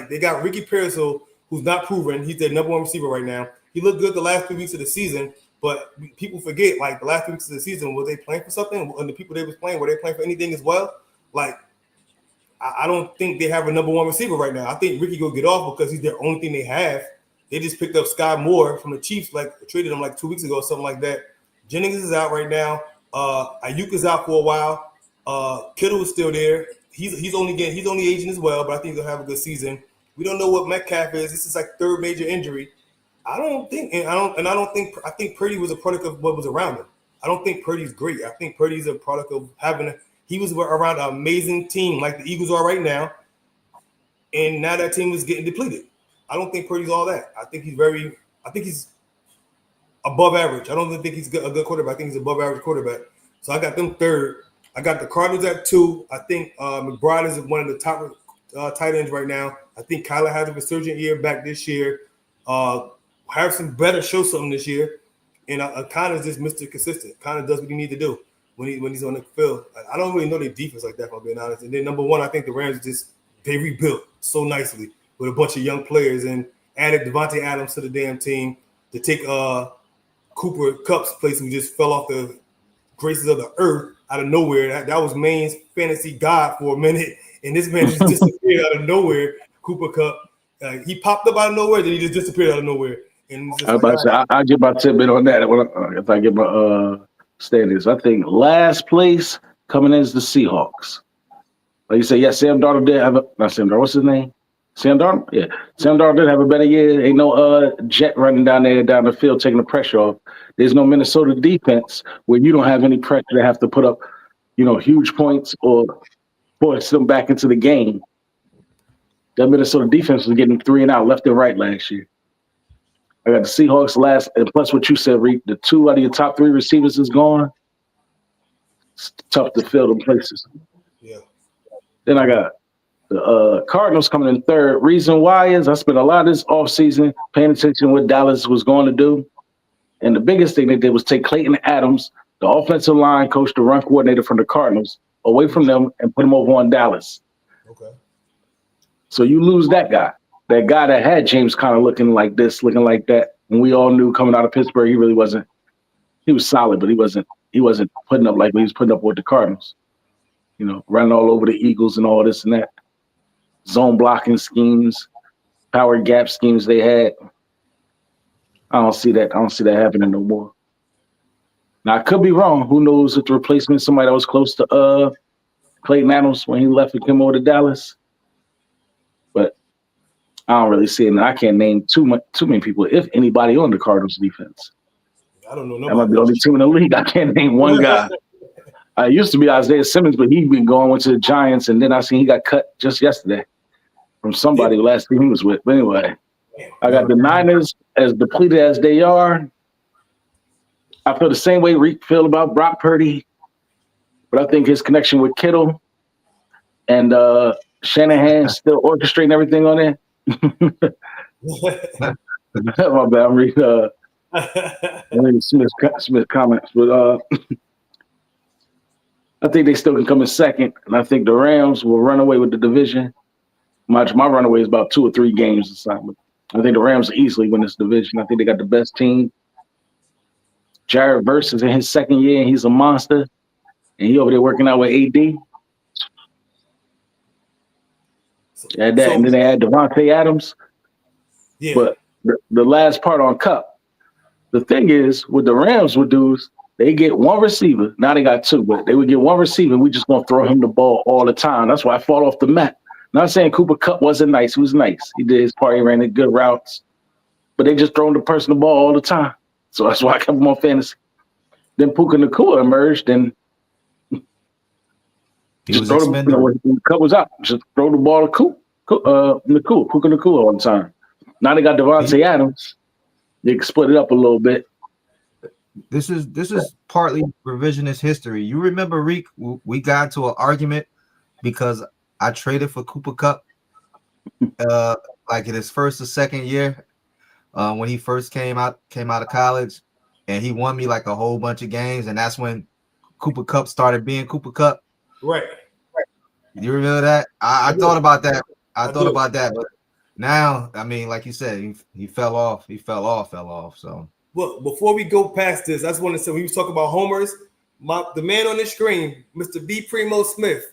They got Ricky Pearsall, who's not proven. He's their number 1 receiver right now. He looked good the last 3 weeks of the season, but people forget, the last 3 weeks of the season, were they playing for something? And the people they was playing, were they playing for anything as well? I don't think they have a number 1 receiver right now. I think Ricky will get off because he's their only thing they have. They just picked up Sky Moore from the Chiefs, traded him 2 weeks ago or something like that. Jennings is out right now. Ayuk is out for a while. Kittle is still there. He's only aging as well, but I think he'll have a good season. We don't know what Metcalf is. This is 3rd major injury. I think Purdy was a product of what was around him. I don't think Purdy's great. I think Purdy's a product of he was around an amazing team like the Eagles are right now, and now that team is getting depleted. I don't think Purdy's all that. I think he's above average. I don't even think he's a good quarterback. I think he's above average quarterback. So I got them third. I got the Cardinals at 2. I think McBride is one of the top tight ends right now. I think Kyler has a resurgent year back this year. Harrison better show something this year. And Connor is just Mr. Consistent. Connor does what he needs to do when he's on the field. I don't really know their defense like that, if I'm being honest. And then number 1, I think the Rams they rebuilt so nicely with a bunch of young players and added Devontae Adams to the damn team to take Cooper Kupp's place, who just fell off the graces of the earth out of nowhere. That was Maine's fantasy god for a minute, and this man just disappeared out of nowhere. Cooper Kupp, he popped up out of nowhere, then he just disappeared out of nowhere. And I'll get my tidbit on that if I get my standings. I think last place coming in is the Seahawks. Like you say, yeah, Sam Darnold did have not Sam Darnold. What's his name? Sam Darnold? Yeah. Sam Darnold did have a better year. Ain't no jet running down the field taking the pressure off. There's no Minnesota defense where you don't have any pressure to have to put up, huge points or force them back into the game. That Minnesota defense was getting 3 and out left and right last year. I got the Seahawks last, and plus what you said, Reek, the 2 out of your top 3 receivers is gone. It's tough to fill them places. Yeah. Then I got the Cardinals coming in 3rd. Reason why is I spent a lot of this offseason paying attention to what Dallas was going to do. And the biggest thing they did was take Clayton Adams, the offensive line coach, the run coordinator from the Cardinals, away from them and put him over on Dallas. Okay. So you lose that guy that had James Conner looking like this, looking like that. And we all knew coming out of Pittsburgh, he really wasn't. He was solid, but he wasn't putting up like he was putting up with the Cardinals. Running all over the Eagles and all this and that. Zone blocking schemes, power gap schemes they had. I don't see that happening no more. Now I could be wrong. Who knows if the replacement is somebody that was close to Clayton Adams when he left and came over to Dallas. But I don't really see it. And I can't name too many people, if anybody, on the Cardinals defense. I don't know. That might be the only team in the league. I can't name one guy. It used to be Isaiah Simmons, but he'd been went to the Giants, and then I seen he got cut just yesterday from somebody last team he was with. But anyway, I got the Niners as depleted as they are. I feel the same way Reek feel about Brock Purdy, but I think his connection with Kittle and Shanahan still orchestrating everything on there. My bad, I'm reading Smith comments, but I think they still can come in 2nd, and I think the Rams will run away with the division. My runaway is about 2 or 3 games this time. I think the Rams easily win this division. I think they got the best team. Jared Verse is in his 2nd year, and he's a monster. And he over there working out with AD. And then they had Devontae Adams. Yeah. But the last part on Kupp, the thing is, what the Rams would do is they get 1 receiver. Now they got 2, but they would get 1 receiver, and we just going to throw him the ball all the time. That's why I fall off the mat. Not saying Cooper Kupp wasn't nice. He was nice. He did his part. He ran the good routes. But they just throwing the person the ball all the time. So that's why I kept him on fantasy. Then Puka Nacua emerged, and just throw when Kupp was out. Just throw the ball to Puka Nacua all the time. Now they got Devontae Adams. They can split it up a little bit. This is partly revisionist history. You remember, Reek, we got into an argument because I traded for Cooper Kupp like in his 1st or 2nd year when he first came out of college, and he won me like a whole bunch of games, and that's when Cooper Kupp started being Cooper Kupp. Right. You remember that? I thought about that. I thought about that, but now, I mean, like you said, he fell off. He fell off. So. Well, before we go past this, I just want to say, when you talk about homers, the man on the screen, Mr. B. Primo Smith,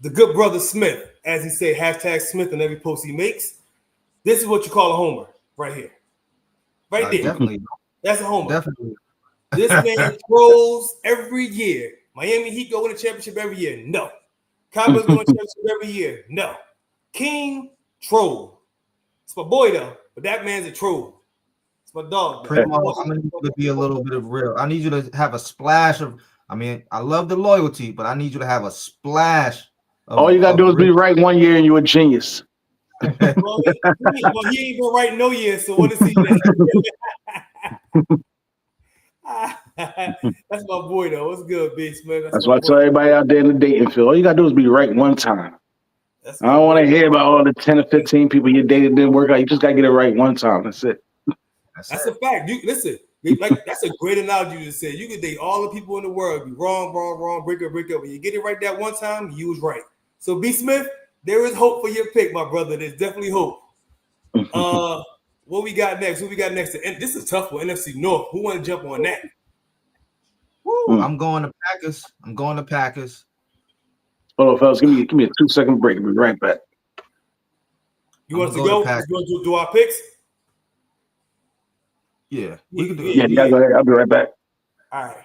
the good brother Smith, as he say, #Smith in every post he makes. This is what you call a homer right here. Right there. Definitely. That's a homer. Definitely. This man trolls every year. Miami Heat go win a championship every year. No. Cowboys go win a championship every year. No. King, troll. It's my boy, though, but that man's a troll. It's my dog. Primo, I'm gonna need you to be a little bit of real. I need you to have a splash of. I mean, I love the loyalty, but I need you to have a splash. All you gotta do is be real. right 1 year and you're a genius. Well, he ain't been right no year, so what is he? That's my boy, though. What's good, Beast, man? That's why I tell everybody out there in the dating field, all you gotta do is be right one time. That's I don't want to hear about all the 10 or 15 people you dated didn't work out. You just gotta get it right one time. That's it. That's a fact. You listen, like that's a great analogy you just said. You could date all the people in the world, be wrong, break up. When you get it right that one time, you was right. So B Smith, there is hope for your pick, my brother. There's definitely hope. What we got next? Who we got next? And this is a tough one. NFC North. Who want to jump on that? Woo, I'm going to Packers. Hold on, fellas. Give me a 2-second break. I'll be right back. You want us to go? You want to do our picks? Yeah, we can do it. Yeah, go ahead. I'll be right back. All right.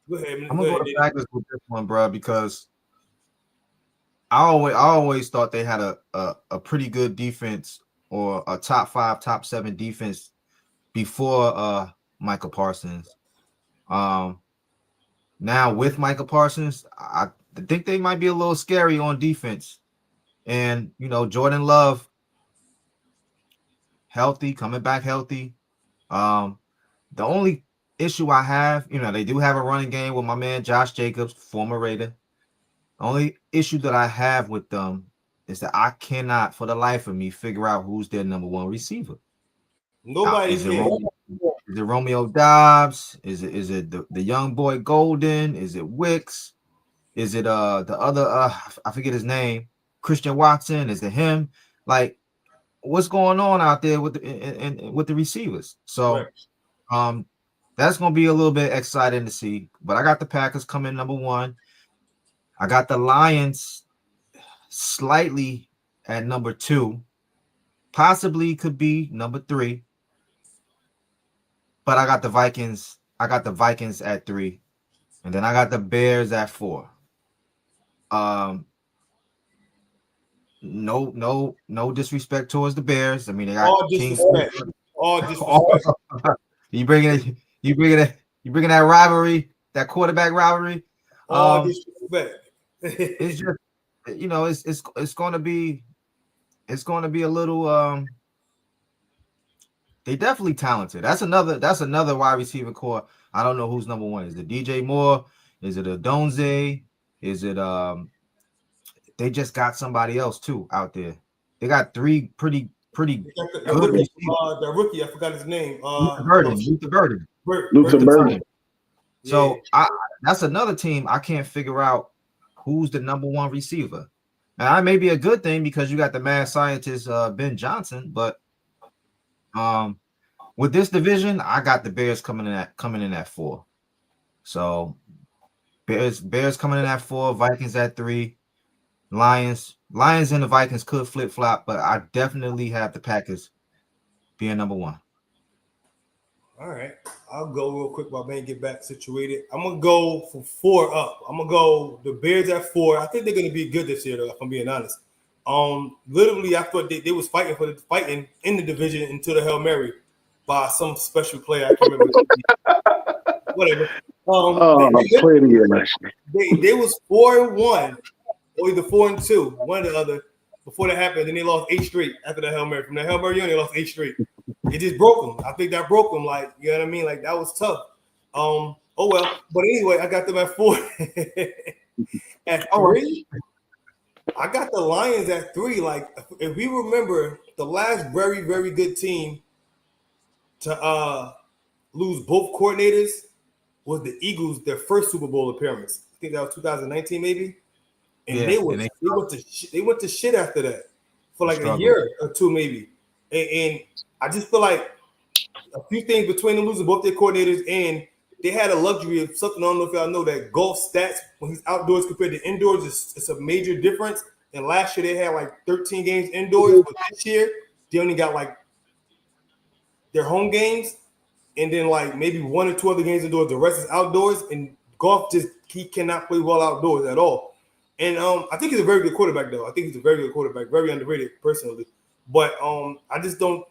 Go ahead. I'm gonna go to Packers with this one, bro, because I always thought they had a pretty good defense or a top 5, top 7 defense before Micah Parsons. Now with Micah Parsons, I think they might be a little scary on defense. And Jordan Love coming back healthy. The only issue I have, they do have a running game with my man Josh Jacobs, former Raider. The only issue that I have with them is that I cannot, for the life of me, figure out who's their number one receiver. Nobody is it Romeo Dobbs? Is it the young boy Golden? Is it Wicks? Is it the other I forget his name, Christian Watson? Is it him? Like, what's going on out there with the receivers? So that's gonna be a little bit exciting to see. But I got the Packers coming number 1. I got the Lions slightly at number 2, possibly could be number 3. But I got the Vikings. I got the Vikings at 3, and then I got the Bears at 4. No disrespect towards the Bears. I mean, they got all disrespect. All disrespect. You bringing that rivalry, that quarterback rivalry. All disrespect. It's just it's going to be a little they definitely talented. That's another wide receiver core. I don't know who's number 1. Is it DJ Moore? Is it Adonze? Is it they just got somebody else too out there. They got 3 pretty good receivers. The rookie, I forgot his name. Luther Burden. So that's another team I can't figure out who's the number 1 receiver. Now, that may be a good thing because you got the mad scientist Ben Johnson, but with this division, I got the Bears coming in at 4. So Bears coming in at 4, Vikings at 3, Lions and the Vikings could flip flop, but I definitely have the Packers being number 1. All right, I'll go real quick while man get back situated. I'm gonna go from 4 up. I'm gonna go the Bears at 4. I think they're gonna be good this year, though, if I'm being honest. Literally, I thought they was fighting in the division until the Hail Mary by some special player. I can't remember. Whatever. They was 4-1, or either 4-2, one or the other. Before that happened, then they lost 8 straight after the Hail Mary. From the Hail Mary, they lost 8 straight. It just broke them. I think that broke them. Like, you know what I mean? Like, that was tough. Oh well. But anyway, I got them at 4. At 3, I got the Lions at 3. Like, if we remember, the last very, very good team to lose both coordinators was the Eagles, their first Super Bowl appearance. I think that was 2019, maybe. And they went to shit after that for like a year or 2, maybe. And I just feel like a few things between them losing both their coordinators, and they had a luxury of something. I don't know if y'all know that golf stats when he's outdoors compared to indoors, it's a major difference. And last year they had like 13 games indoors, but this year they only got like their home games, and then like maybe 1 or 2 other games indoors. The rest is outdoors, and golf he cannot play well outdoors at all. And I think he's a very good quarterback, though. I think he's a very good quarterback, very underrated personally. But I just don't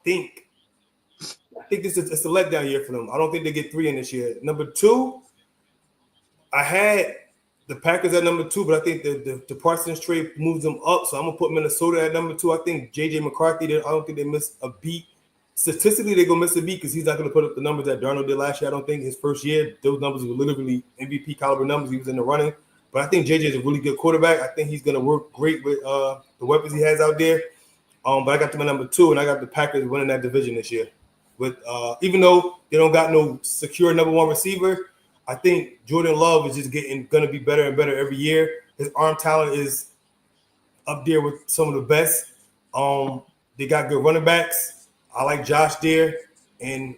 think I think it's a letdown year for them. I don't think they get 3 in this year. Number 2, I had the Packers at number 2, but I think the Parsons trade moves them up. So I'm gonna put Minnesota at number 2. I think JJ McCarthy. I don't think they missed a beat. Statistically, they're gonna miss a beat because he's not gonna put up the numbers that Darnold did last year. I don't think his first year those numbers were literally MVP caliber numbers. He was in the running, but I think JJ is a really good quarterback. I think he's gonna work great with the weapons he has out there. But I got them at number 2, and I got the Packers winning that division this year. With even though they don't got no secure number 1 receiver, I think Jordan Love is just gonna be better and better every year. His arm talent is up there with some of the best. They got good running backs. I like Josh there, and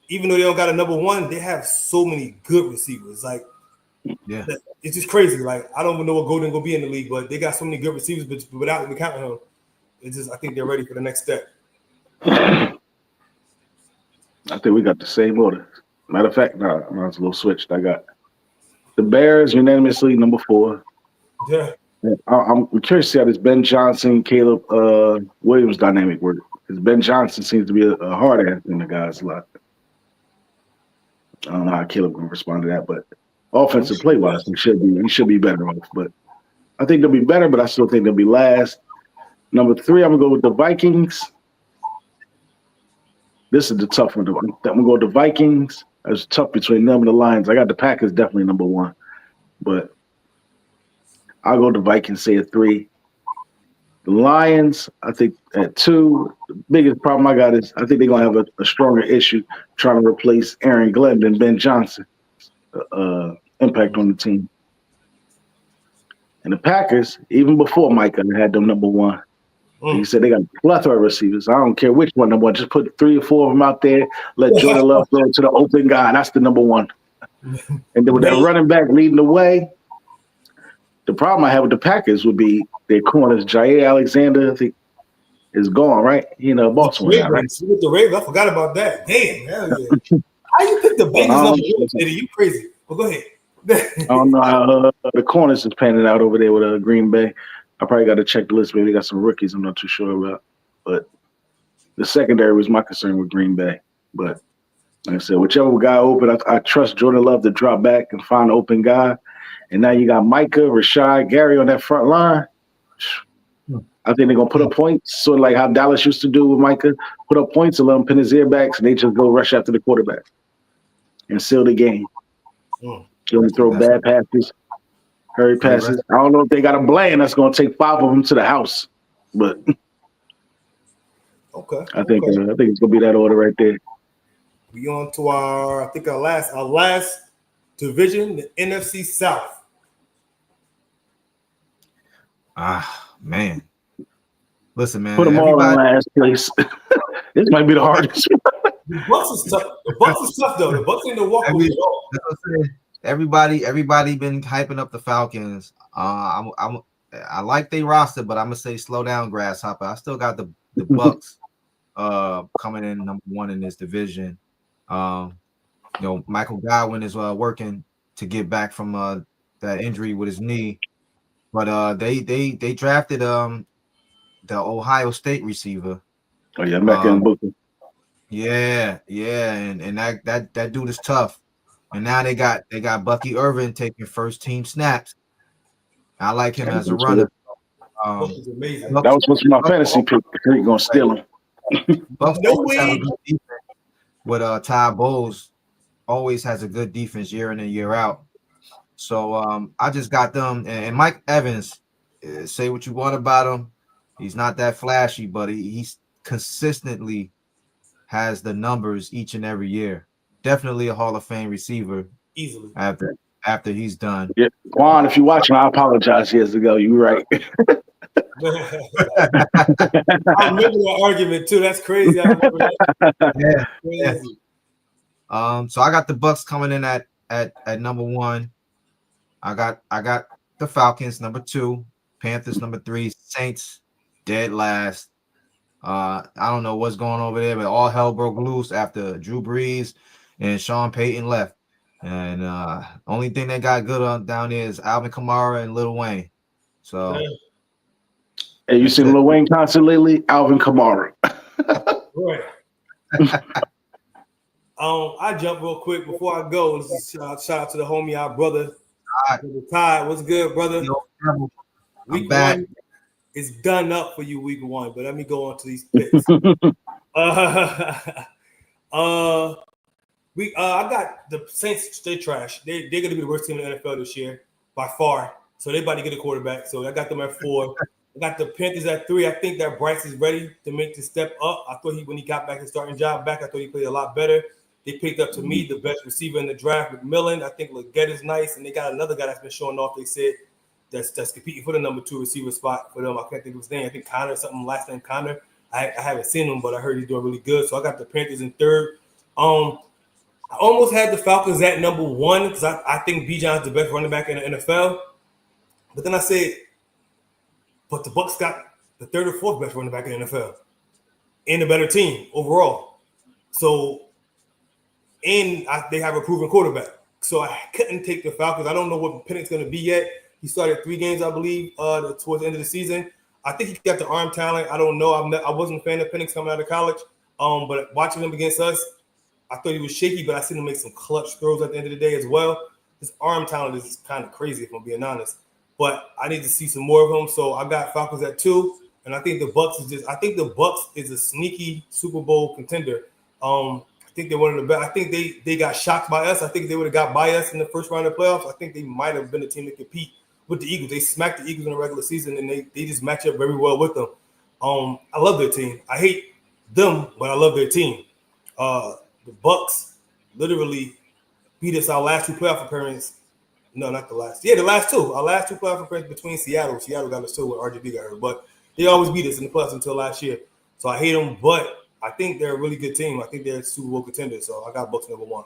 even though they don't got a number 1, they have so many good receivers. Like, Yeah, it's just crazy. Like, I don't even know what Golden gonna be in the league, but they got so many good receivers. But without even counting him, it's just I think they're ready for the next step. I think we got the same order. Matter of fact, I was a little switched. I got the Bears unanimously number 4. Yeah, I'm curious to see how this Ben Johnson, Caleb Williams dynamic works. Because Ben Johnson seems to be a hard ass in the guys a lot. I don't know how Caleb can respond to that, but offensive play wise, he should be better off. But I think they'll be better, but I still think they'll be last. Number 3, I'm gonna go with the Vikings. This is the tough one. I'm gonna go with the Vikings. It's tough between them and the Lions. I got the Packers definitely number 1, but I'll go with the Vikings, say at 3. The Lions, I think at 2. The biggest problem I got is I think they're gonna have a stronger issue trying to replace Aaron Glenn than Ben Johnson. Impact on the team. And the Packers, even before Micah had them number 1. He said they got a plethora of receivers. I don't care which one number 1. Just put 3 or 4 of them out there. Let Jordan Love throw to the open guy. That's the number 1. And then with that running back leading the way, the problem I have with the Packers would be their corners. Jair Alexander, I think, is gone, right? Baltimore now, right? With the Ravens, I forgot about that. Damn, hell yeah. How you pick the Bengals number 1, City? You crazy. Well, go ahead. I don't know how the corners is panning out over there with Green Bay. I probably got to check the list. Maybe they got some rookies I'm not too sure about. But the secondary was my concern with Green Bay. But like I said, whichever guy open, I trust Jordan Love to drop back and find an open guy. And now you got Micah, Rashad, Gary on that front line. I think they're going to put up points, sort of like how Dallas used to do with Micah. Put up points and let them pin his earbacks, and they just go rush after the quarterback and seal the game. Don't throw bad passes, hurry passes. I don't know if they got a plan that's going to take 5 of them to the house, but okay. I think it's going to be that order right there. We on to our last division, the NFC South. Man. Listen, man. Put them all in last place. This might be the hardest. The Bucs is tough. The Bucs is tough though. The Bucs ain't no walk at all. Everybody been hyping up the Falcons. I like their roster, but I'm gonna say slow down, Grasshopper. I still got the Bucs coming in number 1 in this division. Michael Godwin is working to get back from that injury with his knee, but they drafted the Ohio State receiver. Oh yeah, Mecca and Booker. Yeah, and that dude is tough. And now they got Bucky Irvin taking first team snaps. I like him as a runner. Bucky's amazing. That was supposed to be my fantasy pick. You're gonna steal him. Bucks have a good defense. With Ty Bowles always has a good defense year in and year out. So I just got them. And Mike Evans, say what you want about him. He's not that flashy, but he's consistently has the numbers each and every year. Definitely a Hall of Fame receiver. Easily. After he's done. Yeah, Juan, if you're watching, I apologize years ago. You were right. I remember that argument too. That's crazy. I remember that. Yeah. So I got the Bucs coming in at number 1. I got the Falcons number 2, Panthers number 3, Saints dead last. I don't know what's going on over there, but all hell broke loose after Drew Brees and Sean Payton left. And only thing they got good down there is Alvin Kamara and Lil Wayne. So, hey, you seen Lil Wayne concert lately? Alvin Kamara. Right. I jump real quick before I go. Let's just shout out to the homie, our brother, Todd. Todd. What's good, brother? Yo, Week back. 1 is done up for you, week 1. But let me go on to these picks. I got the Saints. They trash. They're going to be the worst team in the NFL this year by far. So they're about to get a quarterback. So I got them at 4. I got the Panthers at 3. I think that Bryce is ready to make the step up. I thought when he got back his starting job back, I thought he played a lot better. They picked up, to me, the best receiver in the draft, McMillan. I think Leggett is nice. And they got another guy that's been showing off, they said, that's competing for the number 2 receiver spot for them. I can't think of his name. I think Connor, something last name Connor. I haven't seen him, but I heard he's doing really good. So I got the Panthers in 3rd. I almost had the Falcons at number 1 because I think Bijan's the best running back in the NFL. But then I said, but the Bucs got the 3rd or 4th best running back in the NFL and a better team overall. So, and they have a proven quarterback. So I couldn't take the Falcons. I don't know what Penix's going to be yet. He started 3 games, I believe, towards the end of the season. I think he got the arm talent. I don't know. I wasn't a fan of Penix coming out of college. But watching him against us, I thought he was shaky, but I seen him make some clutch throws at the end of the day as well. His arm talent is kind of crazy, if I'm being honest. But I need to see some more of him. So I got Falcons at 2, and I think the Bucs is a sneaky Super Bowl contender. I think they're one of the best. I think they got shocked by us. I think if they would have got by us in the first round of the playoffs, I think they might have been a team to compete with the Eagles. They smacked the Eagles in the regular season, and they just match up very well with them. I love their team. I hate them, but I love their team. The Bucs literally beat us our last 2 playoff appearances. No, not the last. Yeah, the last 2. Our last 2 playoff appearances between Seattle. Seattle got us too when RGB got hurt, but they always beat us in the playoffs until last year. So I hate them, but I think they're a really good team. I think they're a Super Bowl contender. So I got Bucs number 1.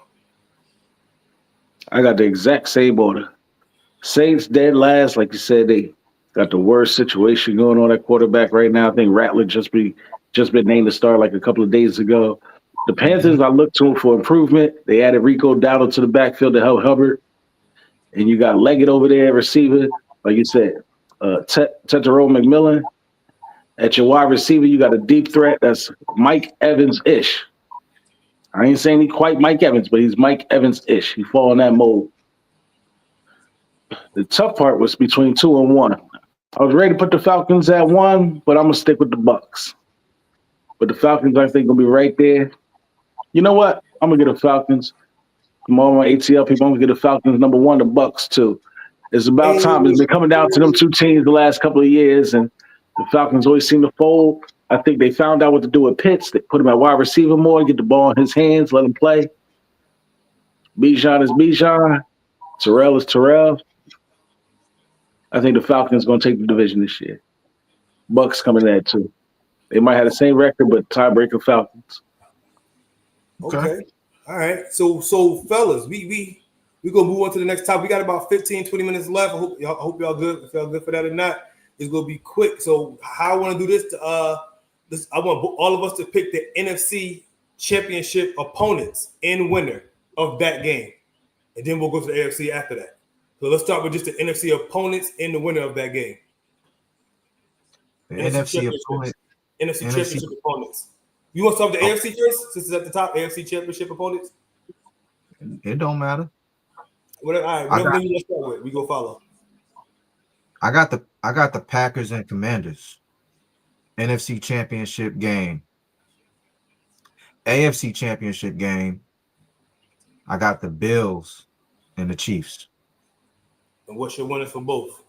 I got the exact same order. Saints dead last, like you said. They got the worst situation going on at quarterback right now. I think Rattler just been named the star like a couple of days ago. The Panthers, I look to them for improvement. They added Rico Dowdle to the backfield to help Hubbard. And you got Leggett over there, receiver. Like you said, Tetero McMillan. At your wide receiver, you got a deep threat. That's Mike Evans-ish. I ain't saying he's quite Mike Evans, but he's Mike Evans-ish. He fall in that mold. The tough part was between 2 and 1. I was ready to put the Falcons at 1, but I'm going to stick with the Bucs. But the Falcons, I think, going to be right there. You know what? I'm going to get the Falcons. From all my ATL people, I'm going to get the Falcons number 1, the Bucs 2. It's about time. It's been coming down to them 2 teams the last couple of years, and the Falcons always seem to fold. I think they found out what to do with Pitts. They put him at wide receiver more, get the ball in his hands, let him play. Bijan is Bijan. Terrell is Terrell. I think the Falcons going to take the division this year. Bucs coming in at 2. They might have the same record, but tiebreaker Falcons. Okay. All right. So fellas, we gonna move on to the next topic. We got about 15, 20 minutes left. I hope y'all good. If y'all good for that or not, it's gonna be quick. So how I want to do this? I want all of us to pick the NFC Championship opponents and winner of that game, and then we'll go to the AFC after that. So let's start with just the NFC opponents and the winner of that game. The NFC opponent. NFC Championship opponents. You want to start with the AFC first, since it's at the top? AFC Championship opponents. It don't matter. All right, what you start with? We go follow. I got the Packers and Commanders. NFC Championship game. AFC Championship game. I got the Bills and the Chiefs. And what's your winner for both?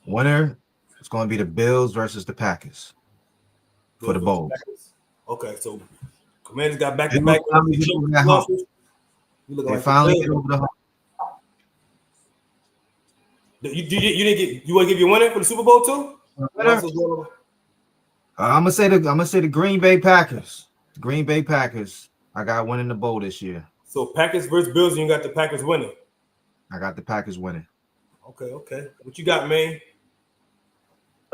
Winner is going to be the Bills versus the Packers for the Bowls. Okay, so Commanders got back-to-back. They finally get over the hump. You didn't get. You want to give your winner for the Super Bowl too? I'm gonna say the Green Bay Packers. The Green Bay Packers. I got winning the bowl this year. So Packers versus Bills, and you got the Packers winning. I got the Packers winning. Okay. What you got, man?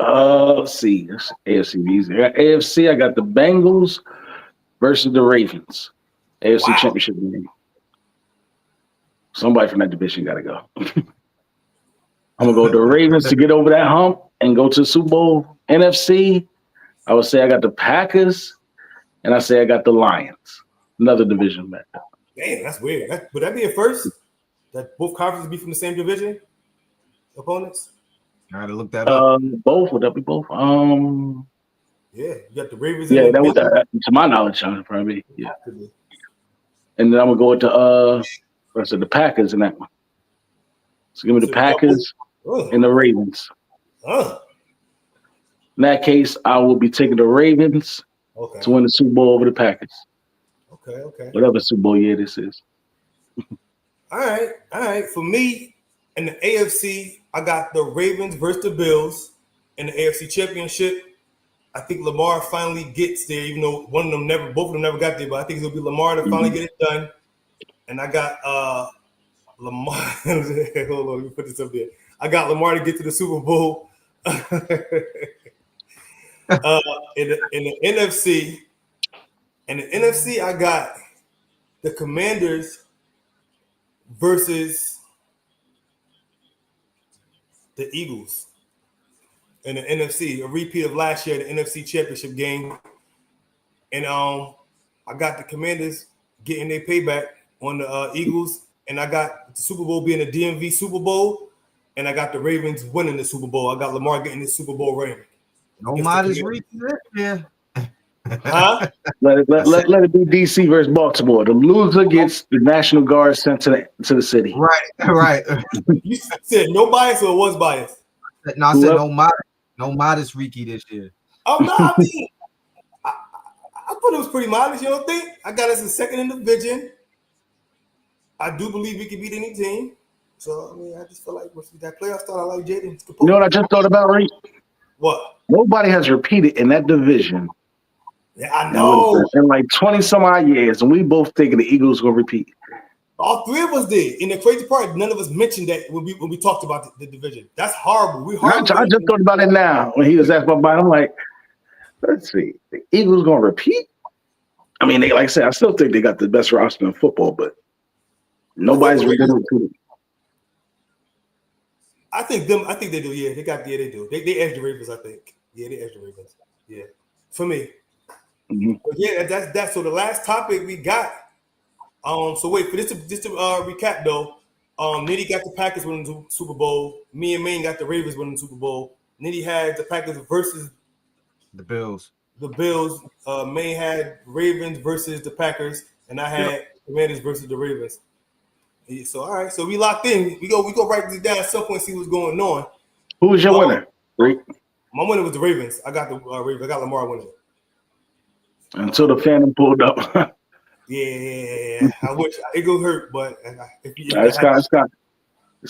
Let's see. That's AFC easy. AFC, I got the Bengals versus the Ravens. AFC Championship game. Somebody from that division got to go. I'm going to go with the Ravens to get over that hump and go to the Super Bowl. NFC, I would say I got the Packers, and I say I got the Lions. Another division matchup. Damn, that's weird. Would that be a first? That both conferences be from the same division? Opponents? I gotta look that up. Both would that be both? Yeah, you got the Ravens. Yeah, and that would the to my knowledge, probably. Yeah, and then I'm gonna go into the Packers in that one. So give me the Packers and the Ravens. In that case, I will be taking the Ravens to win the Super Bowl over the Packers. Okay. Whatever Super Bowl year this is. All right. For me, in the AFC, I got the Ravens versus the Bills in the AFC Championship. I think Lamar finally gets there, even though both of them never got there, but I think it'll be Lamar to finally get it done. And I got Lamar. Hold on, let me put this up there. I got Lamar to get to the Super Bowl. In the NFC, I got the Commanders versus the Eagles. In the NFC, a repeat of last year, the NFC Championship game. And I got the Commanders getting their payback on the Eagles, and I got the Super Bowl being a DMV Super Bowl, and I got the Ravens winning the Super Bowl. I got Lamar getting the Super Bowl ring. No modest reason. Yeah. Huh? Let it be DC versus Baltimore. The loser gets the National Guard sent to the city. Right. You said no bias or was bias? No, I said no modest Ricky this year. Oh no, I mean, I thought it was pretty modest. You don't think? I got us in second in the division. I do believe we can beat any team. So I mean, I just feel like once we got playoff start, I like Jaden. You know what I just thought about, Reed? What? Nobody has repeated in that division. Yeah, I know. In like 20 some odd years, and we both thinking the Eagles will repeat. All three of us did. And the crazy part, none of us mentioned that when we talked about the division. That's horrible. I just thought about it now when he was asked about. I'm like, let's see, the Eagles gonna repeat? I mean, they like I said, I still think they got the best roster in football, but nobody's really repeating. I think they do. Yeah, they do. They edge the Ravens. I think. Yeah, they edge the Ravens. Yeah, for me. Mm-hmm. But yeah, that's so the last topic we got. So wait for this to recap though. Nitty got the Packers winning the Super Bowl. Me and Maine got the Ravens winning the Super Bowl. Nitty had the Packers versus the Bills. Maine had Ravens versus the Packers, and I had Commanders versus the Ravens. Yeah, so all right, so we locked in. We go write this down at some point, see what's going on. Who was your winner? Rick? My winner was the Ravens. I got the Ravens. I got Lamar winning. Until the Phantom pulled up. Yeah. I wish it go hurt, but it's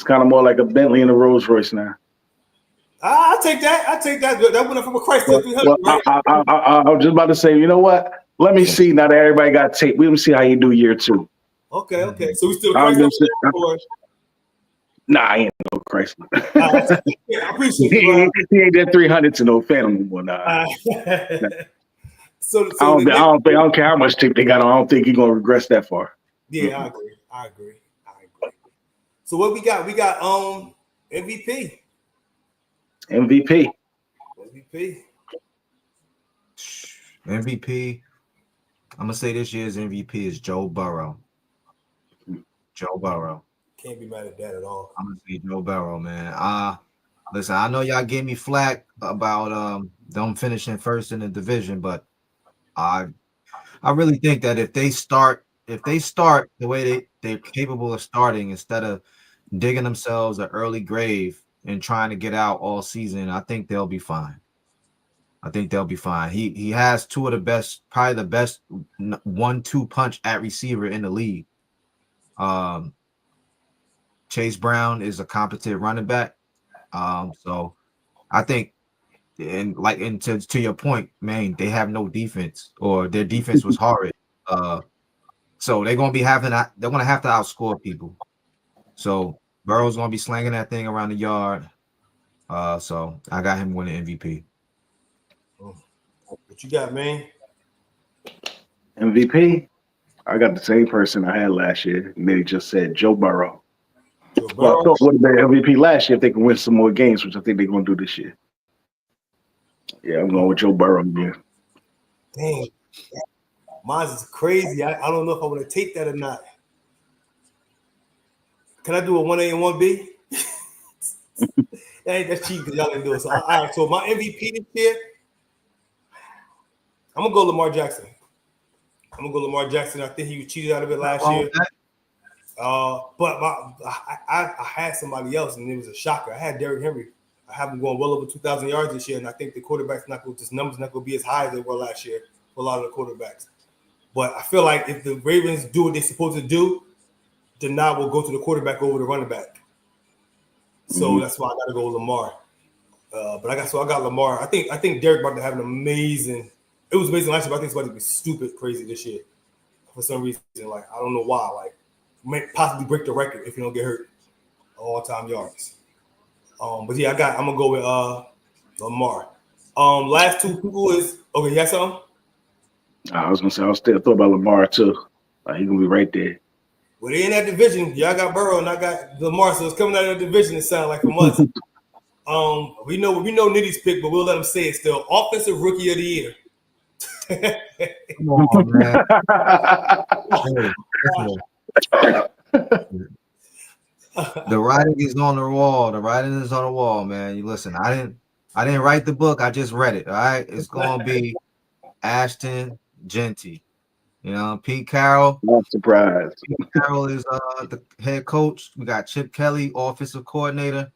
kind of more like a Bentley and a Rolls Royce now. I take that. That went up from a Chrysler 300. Right? I was just about to say, you know what? Let me see now that everybody got tape. Let me see how you do year two. Okay. So we still Chrysler? Nah, I ain't no Chrysler. I appreciate it. He ain't that 300 to no Phantom anymore. Nah. So I don't care how much tape they got on. I don't think he's gonna regress that far. Yeah, I agree. So what we got? We got MVP. MVP. I'm gonna say this year's MVP is Joe Burrow. Can't be mad at that at all. I'm gonna say Joe Burrow, man. Listen, I know y'all gave me flack about them finishing first in the division, but I really think that if they start the way they're capable of starting, instead of digging themselves an early grave and trying to get out all season, I think they'll be fine. He has two of the best, probably the best 1-2 punch at receiver in the league. Chase Brown is a competent running back. So I think, and to your point, man, they have no defense, or their defense was horrid. So they're gonna have to outscore people. So Burrow's gonna be slanging that thing around the yard. So I got him winning MVP. What you got, man? MVP? I got the same person I had last year, and then he just said Joe Burrow. Well, I thought would have been MVP last year if they can win some more games, which I think they're gonna do this year. Yeah, I'm going with Joe Burrow again. Dang. Mine's is crazy. I don't know if I want to take that or not. Can I do a 1A and 1B? That's cheap because y'all didn't do it. So all right. So my MVP this year, I'm gonna go Lamar Jackson. I think he was cheated out of it last year. But I had somebody else, and it was a shocker. I had Derrick Henry. I have him going well over 2,000 yards this year, and I think the quarterbacks numbers not going to be as high as they were last year for a lot of the quarterbacks. But I feel like if the Ravens do what they're supposed to do, then now we'll go to the quarterback over the running back. So that's why I got to go with Lamar. But I got Lamar. I think Derrick about to have an amazing. It was amazing last year, but I think it's about to be stupid crazy this year for some reason. Like I don't know why. Like may possibly break the record if you don't get hurt. All-time yards. But yeah, I'm gonna go with Lamar. Last two people is okay. You got something? I was gonna say I was still thought about Lamar too. Like, he's gonna be right there. Well, they in that division. Y'all got Burrow and I got Lamar, so it's coming out of that division. It sounds like from us. We know Nitty's pick, but we'll let him say it still. Offensive Rookie of the Year. Come on, man. The writing is on the wall. The writing is on the wall, man. You listen. I didn't write the book. I just read it. All right. It's gonna be Ashton Genty. You know, Pete Carroll. Not surprised. Pete Carroll is the head coach. We got Chip Kelly, offensive coordinator.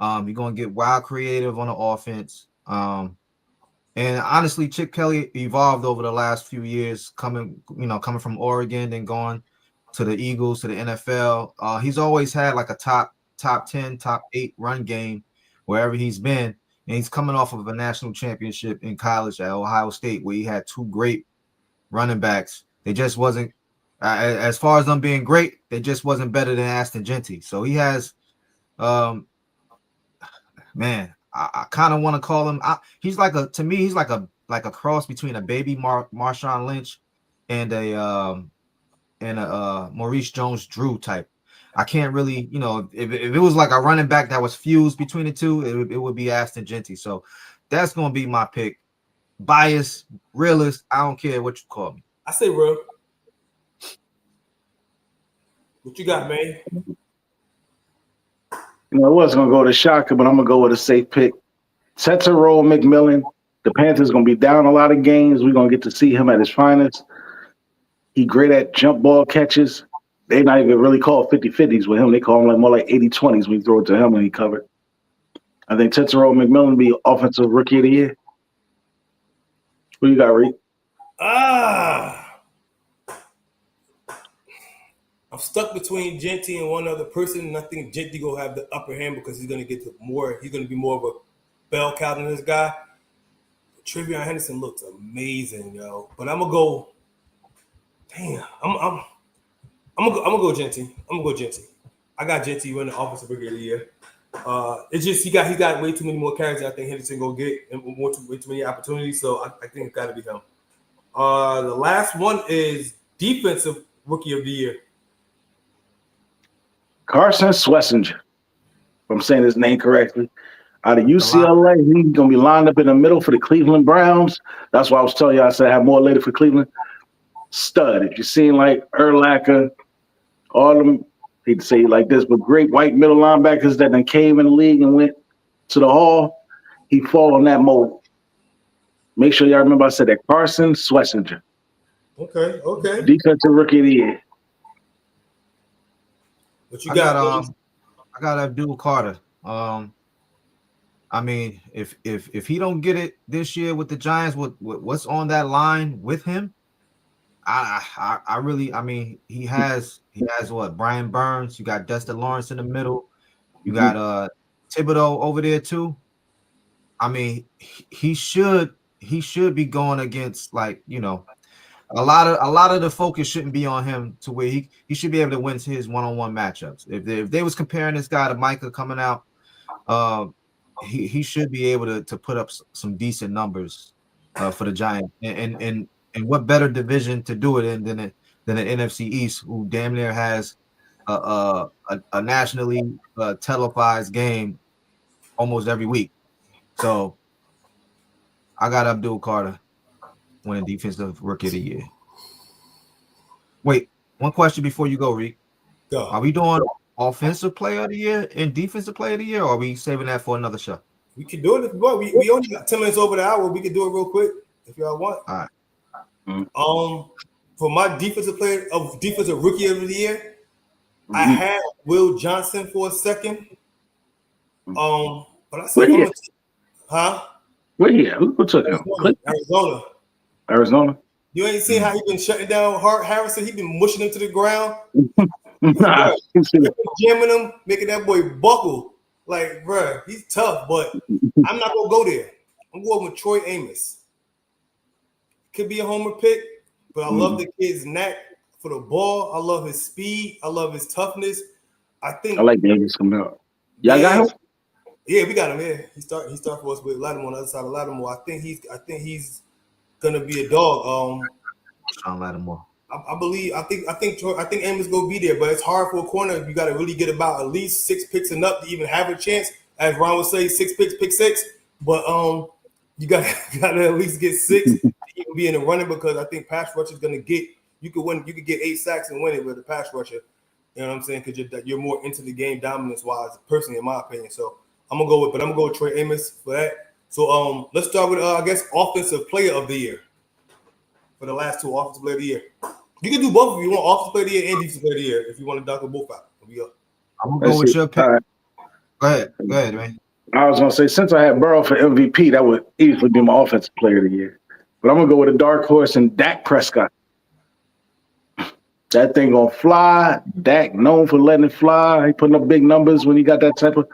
You're gonna get wild creative on the offense. And honestly, Chip Kelly evolved over the last few years, coming from Oregon, then going to the Eagles, to the NFL. He's always had like a top 10, top 8 run game wherever he's been. And he's coming off of a national championship in college at Ohio State, where he had 2 great running backs. They just wasn't, as far as them being great, they just wasn't better than Ashton Genty. So he has, man, I kind of want to call him. He's like a cross between a baby Marshawn Lynch and a Maurice Jones-Drew type. I can't really, if it was like a running back that was fused between the two, it would be Ashton Genty. So that's gonna be my pick. Bias, realist, I don't care what you call me. I say real. What you got, man? I was going to go to Shaka, but I'm going to go with a safe pick. Tetairoa McMillan. The Panthers going to be down a lot of games. We're going to get to see him at his finest. He's great at jump ball catches. They not even really call 50-50s with him. They call him more like 80-20s when you throw it to him and he covered. I think Tetairoa McMillan will be Offensive Rookie of the Year. Who you got, Reed? I'm stuck between Genty and one other person, and I think Genty gonna have the upper hand because he's gonna get more. He's gonna be more of a bell cow than this guy. Trevion Henderson looks amazing, yo. But I'm gonna go. Damn, I'm gonna go Genty. I got Genty winning Offensive Rookie of the Year. It's just he got way too many more carries than I think Henderson gonna get, and way too many opportunities. So I think it's got to be him. The last one is Defensive Rookie of the Year. Carson Schlesinger. If I'm saying his name correctly. Out of UCLA, he's going to be lined up in the middle for the Cleveland Browns. That's why I was telling you I said I have more later for Cleveland. Stud. If you're seeing like Urlacher, all of them, hate to say it like this, but great white middle linebackers that then came in the league and went to the Hall, he fall on that mold. Make sure y'all remember I said that. Carson Schlesinger. Okay. Defensive Rookie of the Year. What you got? I got Abdul Carter. I mean, if he don't get it this year with the Giants, what's on that line with him? I really, I mean, he has what? Brian Burns. You got Dexter Lawrence in the middle. You got Thibodeau over there too. I mean, he should be going against, like, a lot of the focus shouldn't be on him to where he should be able to win his one-on-one matchups. If they was comparing this guy to Micah coming out, he should be able to put up some decent numbers for the Giants. And what better division to do it in than the NFC East, who damn near has a nationally televised game almost every week. So I got Abdul Carter winning Defensive Rookie of the Year. Wait, one question before you go, Reek. Go. Are we doing offensive player of the year and defensive player of the year, or are we saving that for another show? We can do it if you want. We only got 10 minutes over the hour. We can do it real quick if y'all want. All right. For my defensive rookie of the year, I had Will Johnson for a second. But I said, Where he at? Who took him? Arizona. You ain't seen how he been shutting down Hart Harrison. He been mushing him to the ground. Nah, Jamming him, making that boy buckle. Like, bruh, he's tough, but I'm not gonna go there. I'm going with Troy Amos. Could be a homer pick, but I love the kid's knack for the ball. I love his speed. I love his toughness. I like the Amos coming out. Y'all got him? Yeah, we got him. Yeah, he start for us with Lattimore on the other side of Lattimore. I think he's gonna be a dog. Sean Lattimore. I think Amos gonna be there, but it's hard for a corner. You got to really get about at least 6 picks and up to even have a chance. As Ron would say, 6 picks, pick 6. But you got to at least get 6 to even be in the running, because I think pass rush is gonna get you could get 8 sacks and win it with a pass rusher. You know what I'm saying? Because you're more into the game dominance wise, personally, in my opinion. So I'm gonna go with Troy Amos for that. So let's start with I guess offensive player of the year for the last 2 offensive player of the year. You can do both if you want, offensive player of the year and defensive player of the year, if you want to knock them both out. I'm gonna go with your pick. Right. Go ahead, man. I was gonna say, since I had Burrow for MVP, that would easily be my offensive player of the year. But I'm gonna go with a dark horse and Dak Prescott. That thing gonna fly. Dak known for letting it fly. He putting up big numbers when he got that type of.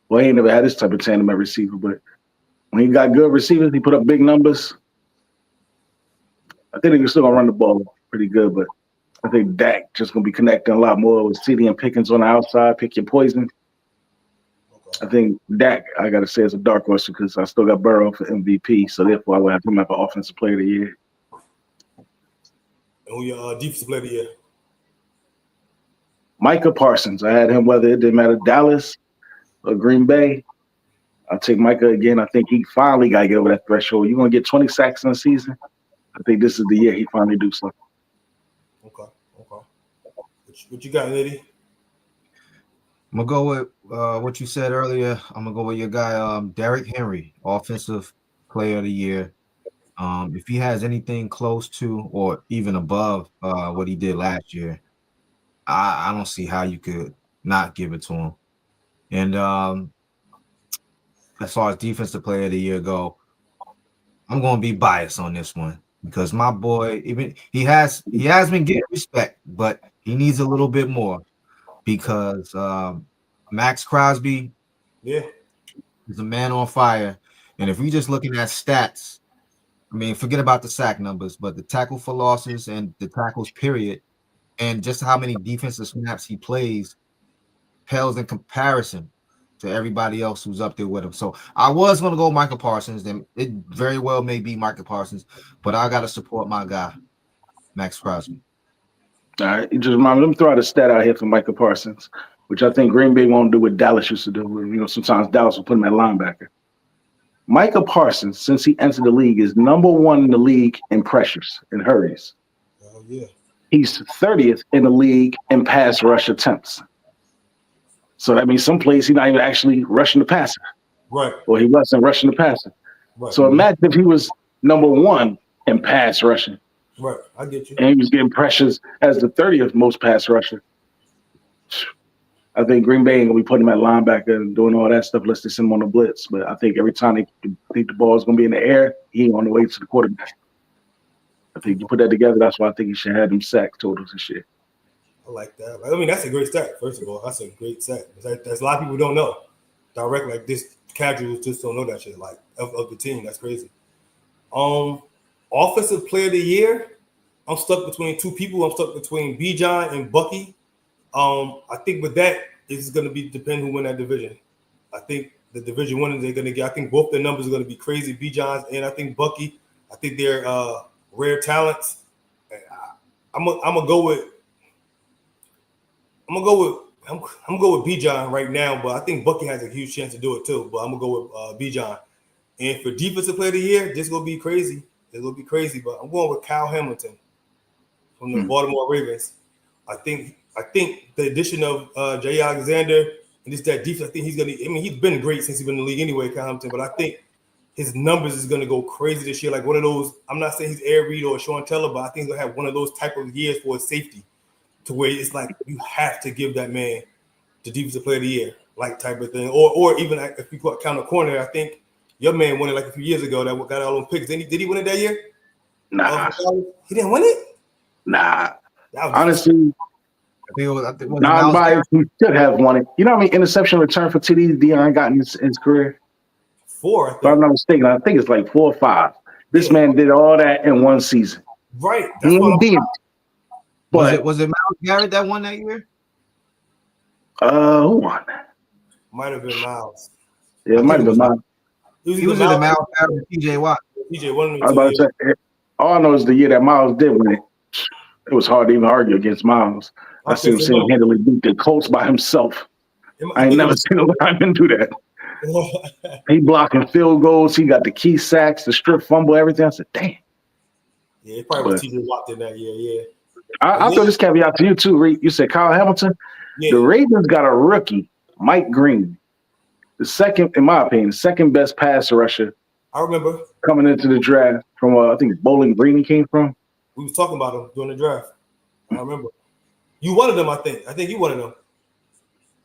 Well, he ain't never had this type of tandem at receiver, but when he got good receivers, he put up big numbers. I think he's still gonna run the ball pretty good, but I think Dak just gonna be connecting a lot more with CeeDee and Pickens on the outside. Pick your poison. I think Dak, I gotta say, is a dark horse because I still got Burrow for MVP, so therefore I would have him as an offensive player of the year. And who your defensive player of the year? Micah Parsons. I had him whether it didn't matter Dallas or Green Bay. I'll take Micah again. I think he finally got to get over that threshold. You're going to get 20 sacks in a season. I think this is the year he finally do something. Okay. What you got, Liddy? I'm going to go with what you said earlier. I'm going to go with your guy, Derrick Henry, offensive player of the year. If he has anything close to or even above what he did last year, I don't see how you could not give it to him. And as far as defensive player of the year go, I'm going to be biased on this one because my boy, even he has been getting respect, but he needs a little bit more because Max Crosby, is a man on fire. And if we're just looking at stats, I mean, forget about the sack numbers, but the tackle for losses and the tackles period, and just how many defensive snaps he plays pales in comparison to everybody else who's up there with him. So I was going to go Michael Parsons. Then it very well may be Michael Parsons, but I got to support my guy, Max Crosby. All right. You just remind me, let me throw out a stat out here for Michael Parsons, which I think Green Bay won't do what Dallas used to do. You know, sometimes Dallas will put him at linebacker. Michael Parsons, since he entered the league, is number 1 in the league in pressures and hurries. Oh, yeah. He's 30th in the league in pass rush attempts. So that means some plays he's not even actually rushing the passer. Right. Or he wasn't rushing the passer. Right. So imagine if he was number 1 in pass rushing. Right. I get you. And he was getting pressures as the 30th most pass rusher. I think Green Bay ain't going to be putting him at linebacker and doing all that stuff unless they send him on the blitz. But I think every time they think the ball is going to be in the air, he ain't on the way to the quarterback. I think you put that together, that's why I think he should have them sack totals and shit. I like that. I mean, that's a great stat, first of all. That's a great stat. That's a lot of people don't know. Direct, like this, casuals just don't know that shit, like, of the team. That's crazy. Offensive player of the year, I'm stuck between 2 people. I'm stuck between Bijan and Bucky. I think with that, it's going to be depend who win that division. I think the division winners they're going to get. I think both their numbers are going to be crazy. Bijan's and I think Bucky. I think they're rare talents. I'm gonna go with Bijan right now, but I think Bucky has a huge chance to do it too. But I'm gonna go with Bijan. And for defensive player of the year, this is gonna be crazy. It's gonna be crazy, but I'm going with Kyle Hamilton from the Baltimore Ravens. I think I think the addition of Jay Alexander and just that defense, I think he's gonna. I mean, he's been great since he's been in the league anyway, Compton. But I think his numbers is gonna go crazy this year. Like one of those. I'm not saying he's Air Reed or Sean Teller, but I think he'll have one of those type of years for his safety, to where it's like you have to give that man the defensive player of the year, like type of thing. Or even if we count a corner, I think your man won it like a few years ago. That got all those picks. Did he win it that year? Nah, he didn't win it. nah. That was Honestly, non-biased, he should have won it. You know how many interception return for TDs Deion got in his career? 4. I think. If I'm not mistaken, I think it's like 4 or 5. This man did all that in one season. Right. He ain't did. Was it Myles Garrett that won that year? Who won? Might have been Miles. Yeah, it might have been Miles. He was either Myles Garrett or TJ Watt. TJ won. I was about to say, all I know is the year that Miles did win it. It was hard to even argue against Miles. I see him single-handedly beat the Colts by himself. I ain't never seen a lineman do that. He blocking field goals. He got the key sacks, the strip fumble, everything. I said, damn. Yeah, it probably was TJ Watt in that year. Yeah. I'll throw this caveat to you too, Reed. You said Kyle Hamilton. Yeah. The Ravens got a rookie, Mike Green, the second, in my opinion, second best pass rusher. I remember coming into the draft from I think Bowling Green he came from. We was talking about him during the draft. I remember. You wanted him, I think. I think you wanted him.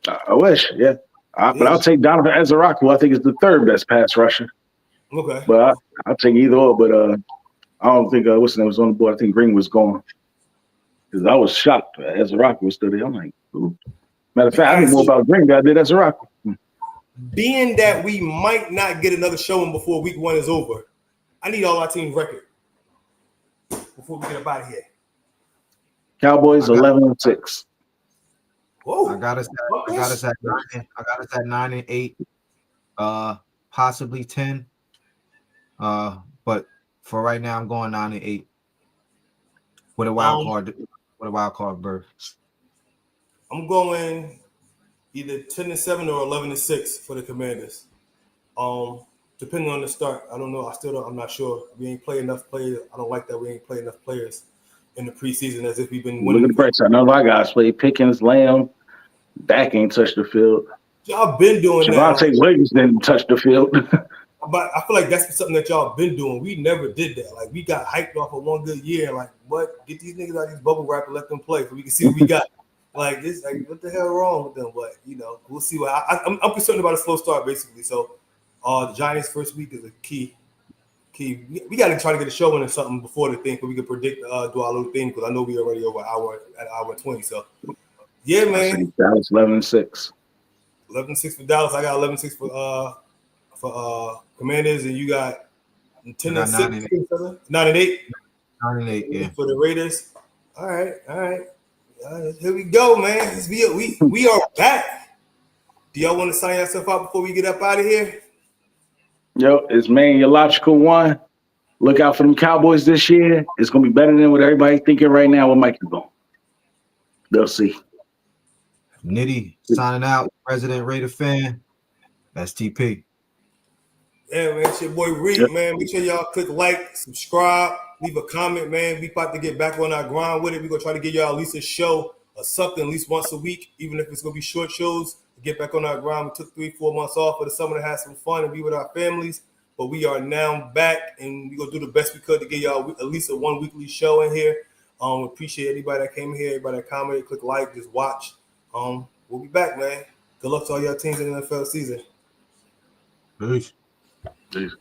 I wish, yeah. But I'll take Donovan Ezra, who I think is the third best pass rusher. Okay. But I'll take either or. But I don't think what's his name was on the board. I think Green was gone. Because I was shocked. Ezra was still there. I'm like, ooh. Matter of fact, I knew more about Green than I did Ezra. Being that we might not get another showing before week 1 is over, I need all our team record before we get up out of here. Cowboys 11-6. Whoa! I got us at 9-8, possibly 10. But for right now, I'm going 9-8 with a wild card. With a wild card berth. I'm going either 10-7 or 11-6 for the Commanders. Depending on the start, I don't know. I'm not sure. We ain't play enough players. I don't like that we ain't play enough players in the preseason as if we've been winning. Look at the breaks. I know my guys play Pickens, Lamb. Dak ain't touched the field. Y'all been doing that. Javonte Williams didn't touch the field. But I feel like that's something that y'all been doing. We never did that. Like we got hyped off of one good year. Like what? Get these niggas out of these bubble wrap and let them play so we can see what we got. Like this, like what the hell wrong with them? But we'll see. What I'm concerned about a slow start basically. So the Giants' first week is a key. We got to try to get a show in or something before the thing, so we can predict do our little thing because I know we already over an hour 20. So yeah, man. Dallas 11-6. 11-6 for Dallas. I got 11-6 for Commanders, and you got 10-6, 9-8. 9-8, yeah. For the Raiders. All right. Here we go, man. We are back. Do y'all want to sign yourself out before we get up out of here? Yo, it's man, your logical one. Look out for them Cowboys this year. It's gonna be better than what everybody thinking right now with Mikey Bone. They'll see. Nitty signing out, President Raider fan. That's TP. Yeah, man, it's your boy Reed, man. Make sure y'all click like, subscribe, leave a comment, man. We about to get back on our grind with it. We're gonna try to give y'all at least a show or something at least once a week, even if it's gonna be short shows. To get back on our grind. We took 3-4 months off for the summer to have some fun and be with our families. But we are now back, and we're gonna do the best we could to get y'all at least a 1 weekly show in here. Appreciate anybody that came here, everybody that commented, click like, just watch. We'll be back, man. Good luck to all y'all teams in the NFL season. Peace. Peace.